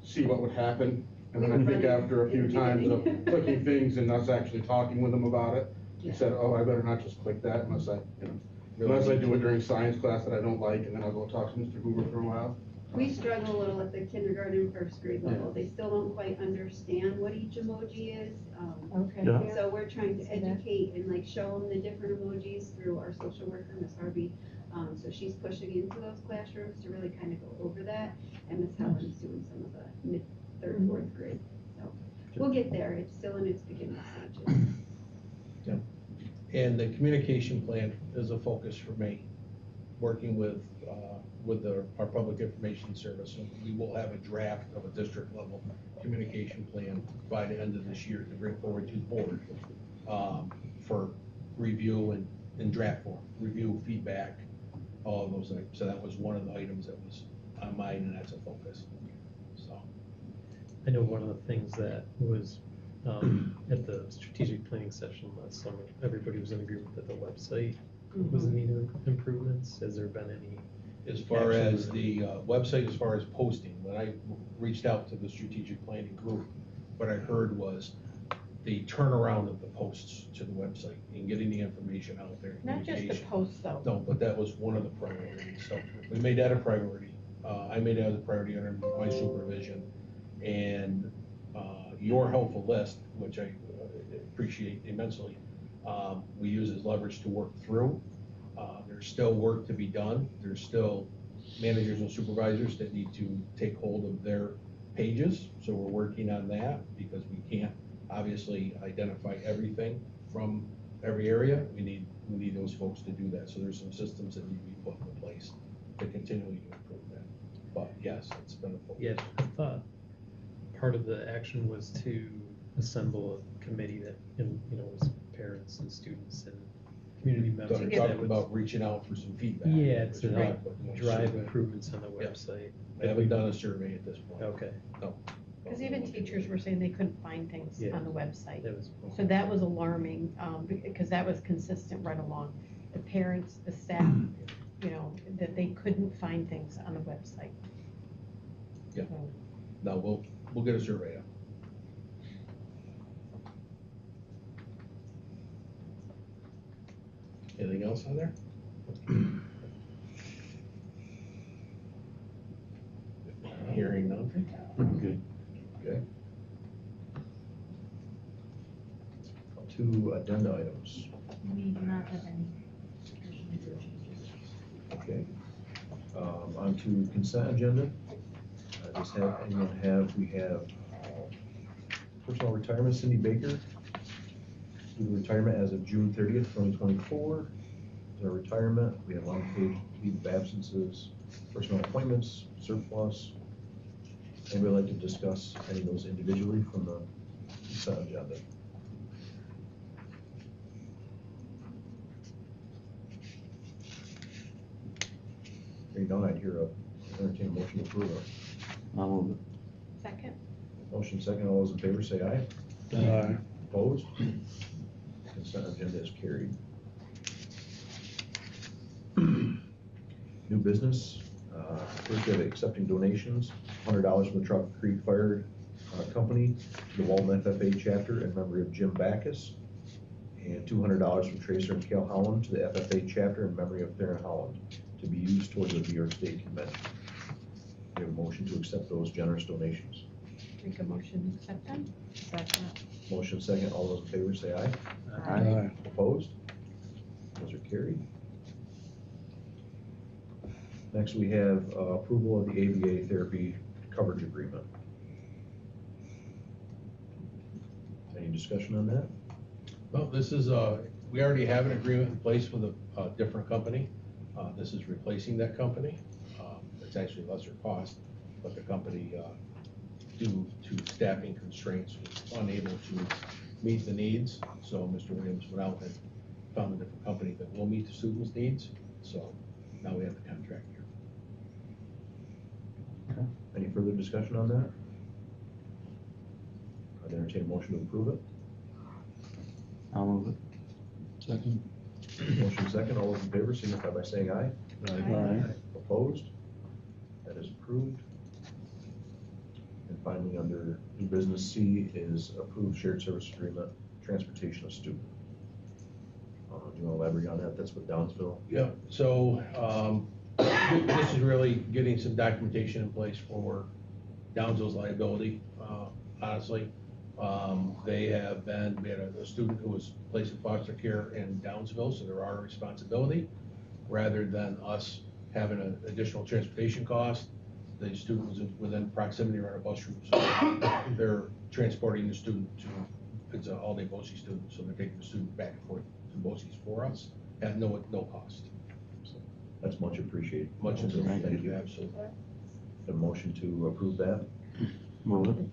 see what would happen. And then We I were think running after a few in the times of beginning. clicking things and us actually talking with them about it, they Yeah. said, oh, I better not just click that unless I do it during science class that I don't like, and then I'll go talk to Mr. Hoover for a while. we struggle a little at the kindergarten and first grade level. They still don't quite understand what each emoji is. Okay. Yeah. So we're trying to See that? educate and like show them the different emojis through our social worker, Miss Harvey. So she's pushing into those classrooms to really kind of go over that. And Miss Helen's doing some of the mid, third, fourth grade. So we'll get there. It's still in its beginning stages. And the communication plan is a focus for me, working with our public information service. So we will have a draft of a district level communication plan by the end of this year to bring forward to the board for review and in draft form, review, feedback, all of those things. So that was one of the items that was on mine, and that's a focus. So. I know one of the things that was at the strategic planning session last summer, everybody was in agreement that the website was in need of improvements. Has there been any? As far as the website, as far as posting, when I reached out to the strategic planning group, what I heard was the turnaround of the posts to the website and getting the information out there. Not just the communication. posts though. No, but that was one of the priorities. So we made that a priority. I made that a priority under my supervision. And your helpful list, which I appreciate immensely, we use as leverage to work through. There's still work to be done. There's still managers and supervisors that need to take hold of their pages. So we're working on that because we can't obviously identify everything from every area. We need those folks to do that. So there's some systems that need to be put in place to continually improve that. But yes, it's been a focus. Yeah, I thought part of the action was to assemble a committee that, was parents and students and community So members we're that talking would, about reaching out for some feedback. yeah, Which to is help what we want to drive survey. improvements on the Yeah. website. I haven't done a survey at this point. Okay, Because even teachers were saying they couldn't find things Yeah. on the website. that was. So that was alarming, because that was consistent right along. The parents, the staff, you know, that they couldn't find things on the website. Yeah. So, No, we'll get a survey up. Anything else on there? Hearing none. Good. Okay. Two addenda items. We do not have any. Okay. On to consent agenda. Does anyone have, we have personal retirement, Cindy Baker. Due to retirement as of June 30th, 2024. Their retirement, we have unpaid leave of absences, personal appointments, surplus. Anybody like to discuss any of those individually from the consent agenda? Hearing none, I'd hear entertain a motion to approve it. I'll move it. Second? Motion second, all those in favor say aye. Aye. Opposed? Consent agenda is carried. New business, first we have accepting donations, $100 from the Trout Creek Fire Company to the Walton FFA chapter in memory of Jim Backus, and $200 from Tracer and Cal Holland to the FFA chapter in memory of Theron Holland, to be used towards the New York State Convention. We have a motion to accept those generous donations. Make a motion to accept them? Second. Motion second, all those in favor say aye. Aye. Opposed? Those are carried. Next, we have approval of the ABA therapy coverage agreement. Any discussion on that? Well, this is, we already have an agreement in place with a different company. This is replacing that company. It's actually lesser cost, but the company, due to staffing constraints, was unable to meet the needs. So Mr. Williams went out and found a different company that will meet the students' needs. So now we have the contract here. Any further discussion on that? I'd entertain a motion to approve it. I'll move it. Second. Motion second, all those in favor signify by saying aye. Aye. Opposed? That is approved. And finally, under new business C is approved shared service agreement, transportation of student. Do you want to elaborate on that? That's with Downsville. Yeah, so, this is really getting some documentation in place for Downsville's liability, honestly. They have been, we had a student who was placed in foster care in Downsville, so they're our responsibility. Rather than us having an additional transportation cost, the student was within proximity around a bus route. So they're transporting the student to, it's an all-day BOCES student, so they're taking the student back and forth to BOCES for us at no cost. That's much appreciated. Much as Thank you. absolutely. A motion to approve that. Move it.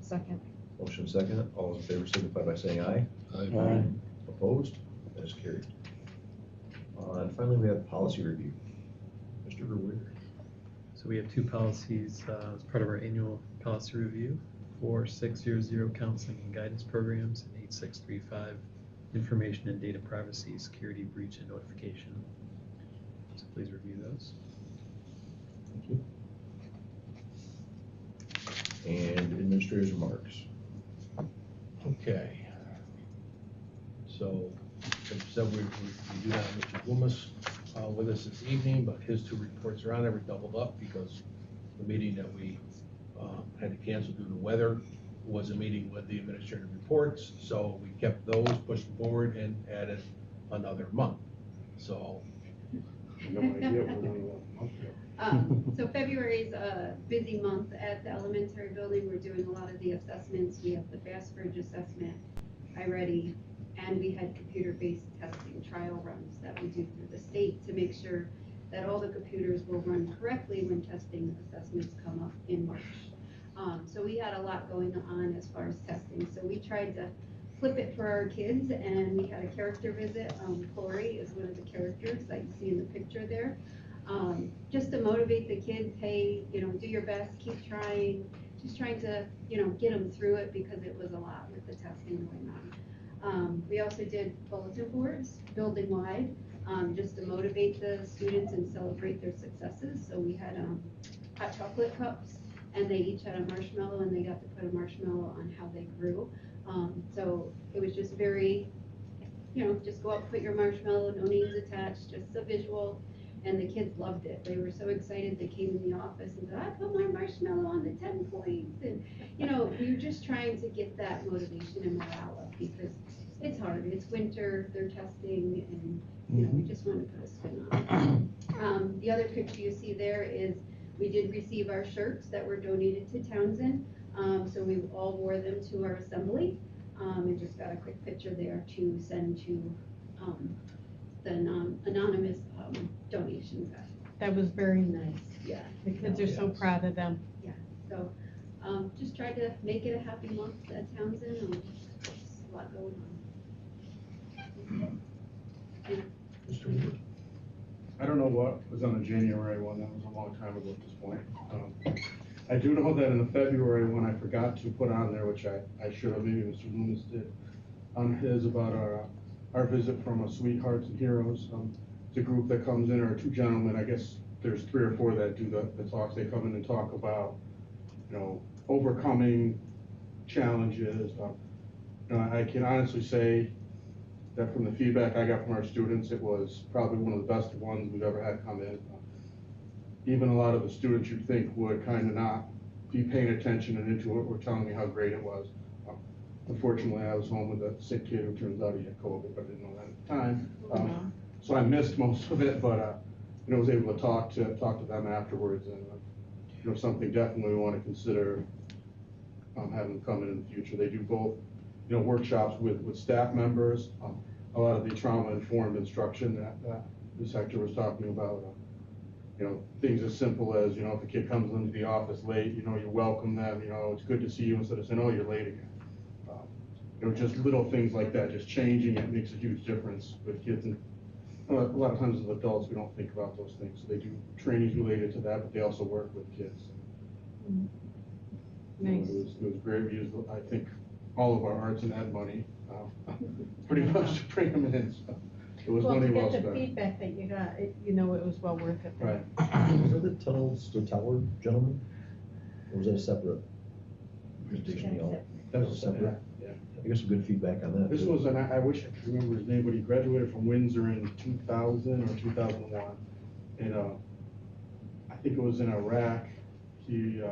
Second. Motion second, all those in favor signify by saying aye. Aye. Opposed? That is carried. And finally, we have policy review. Mr. Verweer. So we have two policies as part of our annual policy review: 4600 counseling and guidance programs, and 8635 information and data privacy, security breach and notification. So please review those. Thank you. And administrator's remarks. Okay. So, as I said, we do have Mr. Loomis with us this evening, but his two reports are on there. We doubled up because the meeting that we had to cancel due to weather was a meeting with the administrative reports. So we kept those, pushed them forward, and added another month. So, No idea what we're So February's a busy month at the elementary building. We're doing a lot of the assessments. We have the Fast Bridge assessment, iReady, and we had computer-based testing trial runs that we do through the state to make sure that all the computers will run correctly when testing assessments come up in March. So we had a lot going on as far as testing. So we tried to flip it for our kids, and we had a character visit. Corey is one of the characters that you see in the picture there. Just to motivate the kids, hey, do your best, keep trying, just trying to, get them through it because it was a lot with the testing going on. We also did bulletin boards, building wide, just to motivate the students and celebrate their successes. So we had hot chocolate cups, and they each had a marshmallow, and they got to put a marshmallow on how they grew. So it was just very, just go up, put your marshmallow, no names attached, just a visual. And the kids loved it. They were so excited. They came in the office and said, I put my marshmallow on the 10 points. And, we were just trying to get that motivation and morale up because it's hard. It's winter, they're testing, and, we just want to put a spin on it. The other picture you see there is we did receive our shirts that were donated to Townsend. So we all wore them to our assembly. And just got a quick picture there to send to the anonymous donation guy. That was very nice. Yeah. The kids are so proud of them. Yeah, so just try to make it a happy month at Townsend. Just a lot going on. Mr. Weaver? I don't know what was on the January one, that was a long time ago at this point. I do know that in the February one, I forgot to put on there, which I should have, maybe Mr. Loomis did, on his about our visit from Sweethearts and Heroes. It's a group that comes in, or two gentlemen, I guess there's 3 or 4 that do the talks. They come in and talk about, overcoming challenges. I can honestly say that from the feedback I got from our students, it was probably one of the best ones we've ever had come in. Even a lot of the students you'd think would kind of not be paying attention and into it were telling me how great it was. Unfortunately, I was home with a sick kid who turns out he had COVID, but I didn't know that at the time. So I missed most of it, but I was able to talk to them afterwards, and something definitely we want to consider having them come in the future. They do both, workshops with staff members, a lot of the trauma-informed instruction that Ms. Hector was talking about. Things as simple as, if a kid comes into the office late, you welcome them, it's good to see you instead of saying, oh, you're late again. Just little things like that, just changing it makes a huge difference with kids. And a lot of times as adults, we don't think about those things. So they do trainings related to that, but they also work with kids. Nice. It was great. We used, I think, all of our arts and ed money, pretty much to bring them in. So it was money well spent. To get the feedback that you got, it was well worth it. Right. Was that the tunnels to tower gentleman? Or was that a separate presentation? That was a separate. Yeah. I guess some good feedback on that. This was I wish I could remember his name, but he graduated from Windsor in 2000 or 2001. And I think it was in Iraq. He,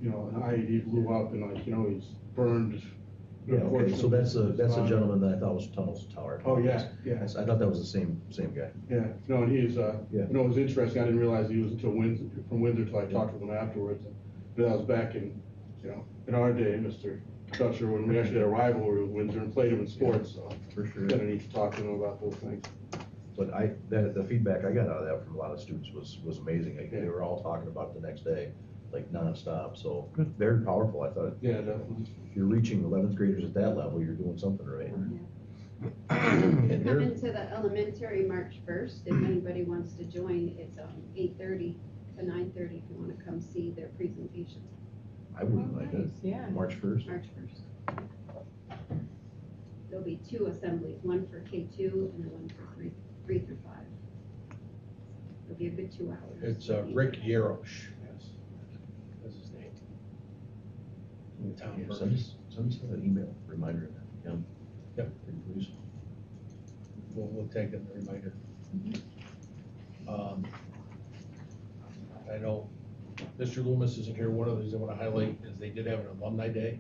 an IED blew up and he's burned. Yeah, okay, so that's a gentleman that I thought was Tunnels Tower. Oh, yeah. I thought that was the same guy. Yeah, no, and he's, it was interesting. I didn't realize he was from Windsor till I talked with him afterwards. And that was back in, in our day, Mr. Dutcher, when we actually had a rivalry with Windsor and played him in sports. So for sure. Kind of need to talk to him about those things. But the feedback I got out of that from a lot of students was amazing. They were all talking about it the next day, like nonstop. So very powerful. I thought. Yeah, definitely. If you're reaching 11th graders at that level, you're doing something right. Yeah. Come into the elementary March 1st. If anybody wants to join, it's 8:30 to 9:30 if you want to come see their presentation. I wouldn't mind it. Yeah. March 1st. March 1st. There'll be 2 assemblies, one for K2 and then one for 3 through 5. It'll be a good 2 hours. It's Rick Yarosh. Yes, that's his name. In the town. Yeah, send us an email reminder of that. Yeah. Yep. Please. We'll take it and remind her. I know Mr. Loomis isn't here. One of the things I want to highlight is they did have an alumni day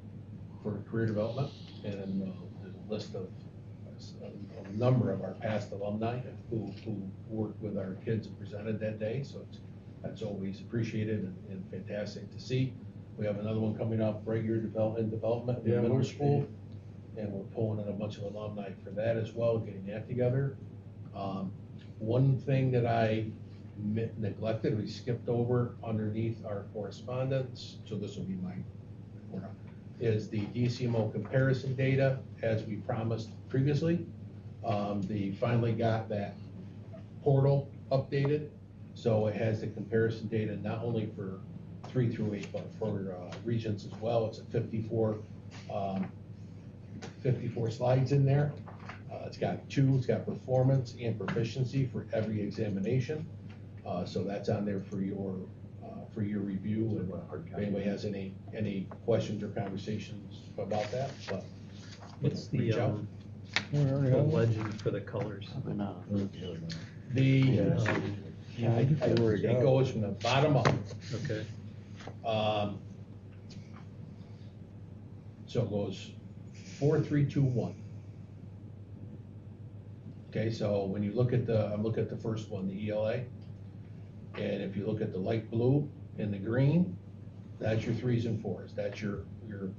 for career development, and there's a list of a number of our past alumni who worked with our kids and presented that day. So that's always appreciated and fantastic to see. We have another one coming up right here in development in the middle school, and we're pulling in a bunch of alumni for that as well, getting that together. One thing that I neglected, we skipped over underneath our correspondence, so this will be my report. is the DCMO comparison data as we promised previously. They finally got that portal updated, so it has the comparison data not only for 3 through 8, but for regions as well. It's a 54 slides in there. It's got performance and proficiency for every examination. So that's on there for your review. And if anybody has any questions or conversations about that, but What's reach the, out. the legend for the colors? The, Um, it goes from the bottom up. Okay, So it goes 4, 3, 2, 1. Okay, so when you look at I'm looking at the first one, the ELA, and if you look at the light blue and the green, that's your 3s and 4s. That's your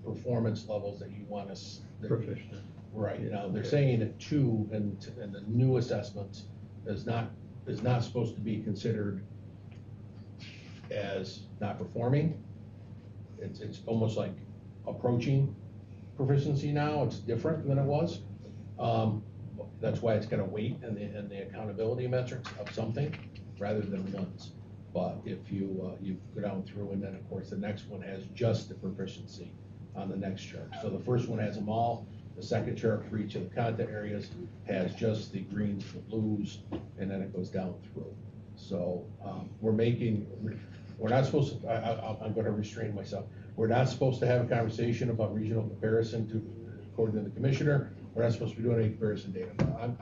performance levels that you want us. proficient. Right, now, they're saying that 2 and the new assessments is not supposed to be considered as not performing. It's almost like approaching proficiency now. It's different than it was. That's why it's got a weight and the accountability metrics of something rather than ones. But if you go down through, and then of course the next one has just the proficiency on the next chart. So the first one has them all. The second chart for each of the content areas has just the greens, the blues, and then it goes down through. So we're not supposed to, I'm gonna restrain myself. We're not supposed to have a conversation about regional comparison according to the commissioner. We're not supposed to be doing any comparison data.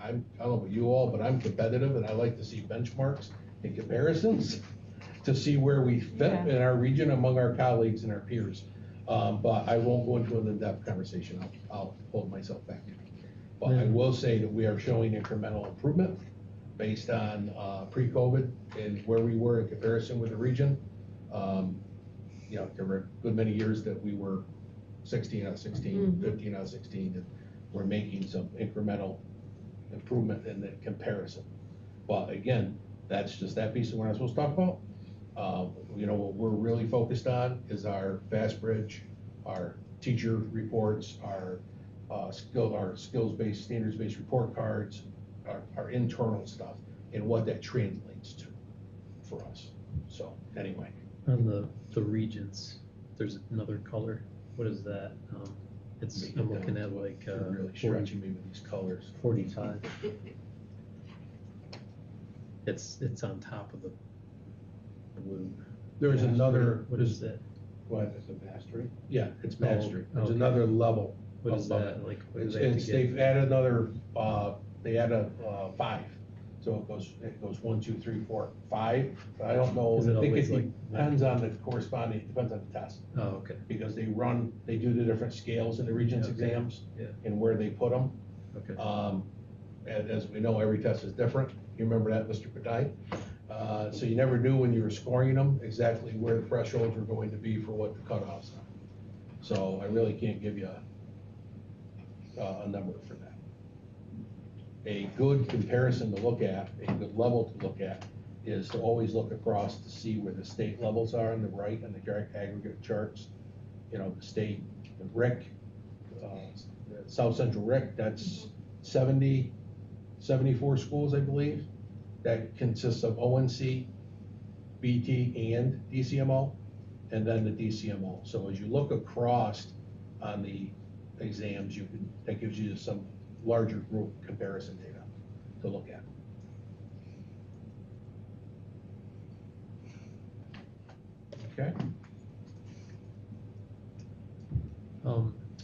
I don't know about you all, but I'm competitive and I like to see benchmarks and comparisons to see where we fit in our region among our colleagues and our peers. But I won't go into an in-depth conversation. I'll hold myself back. But I will say that we are showing incremental improvement based on pre-COVID and where we were in comparison with the region. There were a good many years that we were 16 out of 16, 15 out of 16, and we're making some incremental improvement in the comparison. But again, that's just that piece that we're not supposed to talk about. What we're really focused on is our Fast Bridge, our teacher reports, our skills-based, standards-based report cards, our internal stuff, and what that translates to for us. So anyway. On the regions, there's another color. What is that? I'm looking at like, You're really stretching me with these colors. 45. It's on top of the blue. There's another. What is that? What, is it mastery? Yeah, it's mastery. There's okay. another level. What is above that? it. Like, what do they have to get? They've added another, they added 5. So it goes 1, 2, 3, 4, 5. But I don't know, Is it I think always it like depends on the corresponding, it depends on the test. Oh, okay. Because they do the different scales in the Regents Okay. exams. Yeah. And where they put them. Okay. As we know, every test is different. You remember that, Mr. Padai? So you never knew when you were scoring them exactly where the thresholds were going to be for what the cutoffs are. So I really can't give you a number for that. A good comparison to look at, a good level to look at, is to always look across to see where the state levels are on the right and the aggregate charts. The state, the RIC, the South Central RIC, that's 74 schools, I believe. That consists of ONC, BT, and DCMO, and then the DCMO. So as you look across on the exams, that gives you some larger group comparison data to look at. Okay.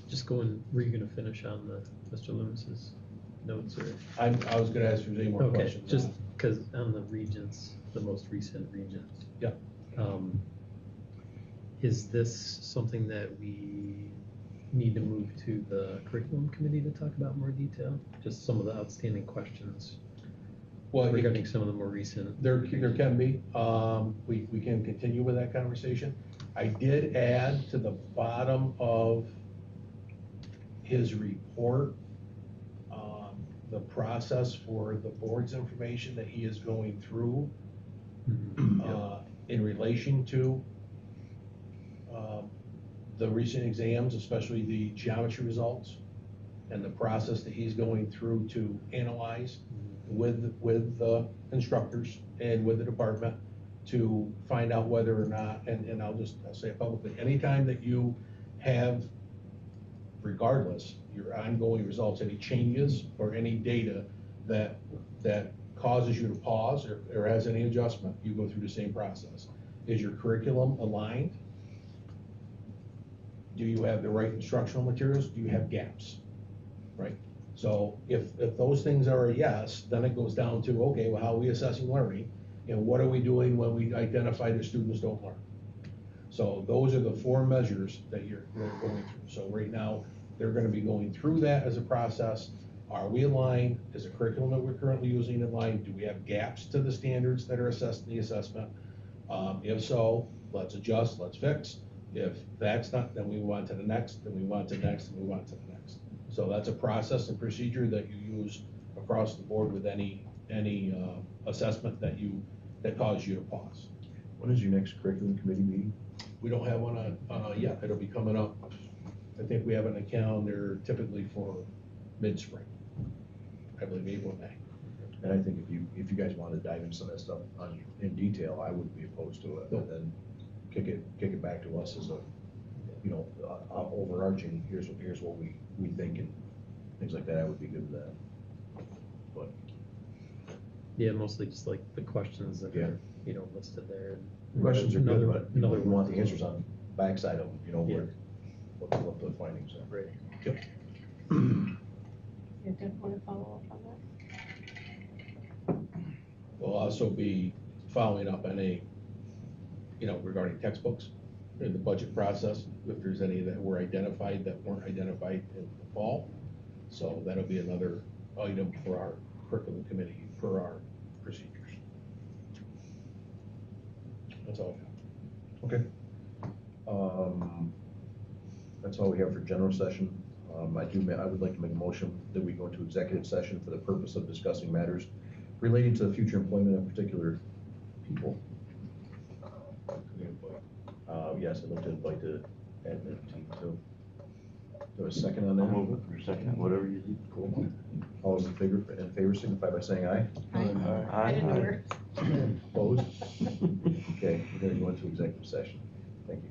Just were you gonna finish on Mr. Loomis's notes or? I was gonna ask if there's any more Okay, questions. just because on the regions, the most recent regions. Yeah. Is this something that we need to move to the curriculum committee to talk about in more detail? Just some of the outstanding questions regarding some of the more recent. There can be. We can continue with that conversation. I did add to the bottom of his report the process for the board's information that he is going through in relation to the recent exams, especially the geometry results, and the process that he's going through to analyze with the instructors and with the department to find out whether or not, and I'll say it publicly, anytime that you have, regardless, your ongoing results, any changes or any data that causes you to pause or has any adjustment, you go through the same process. Is your curriculum aligned? Do you have the right instructional materials? Do you have gaps? Right? So if those things are a yes, then it goes down to, okay, well, how are we assessing learning? And what are we doing when we identify that students don't learn? So those are the 4 measures that you're going through. So right now, they're gonna be going through that as a process. Are we aligned? Is the curriculum that we're currently using in line? Do we have gaps to the standards that are assessed in the assessment? If so, let's adjust, let's fix. If that's not, then we move on to the next, then we move on to the next, and move on to the next. So that's a process and procedure that you use across the board with any assessment that causes you to pause. When is your next curriculum committee meeting? We don't have one yet. It'll be coming up. I think we have it on the calendar typically for mid-spring. I believe April, May. And I think if you guys wanted to dive into some of that stuff in detail, I wouldn't be opposed to it, but then kick it back to us as a, overarching, here's what we think and things like that, I would be good with that. But Yeah, mostly just like the questions that Yeah. are, listed there. questions are good, Another- but another we want one. the answers on backside of them, Yeah. what the findings are. Right. You did want to follow up on that? We'll also be following up on regarding textbooks in the budget process, if there's any that were identified that weren't identified in the fall. So that'll be another item for our curriculum committee for our procedures. That's all. Okay. That's all we have for general session. I would like to make a motion that we go into executive session for the purpose of discussing matters relating to the future employment of particular people. Yes, I'd like to invite the admin team too. Do a second on I'll that? move it for a second, whatever you do. Cool. All those in favor signify by saying aye. I didn't know where. Opposed? Okay, we're gonna go into executive session. Thank you.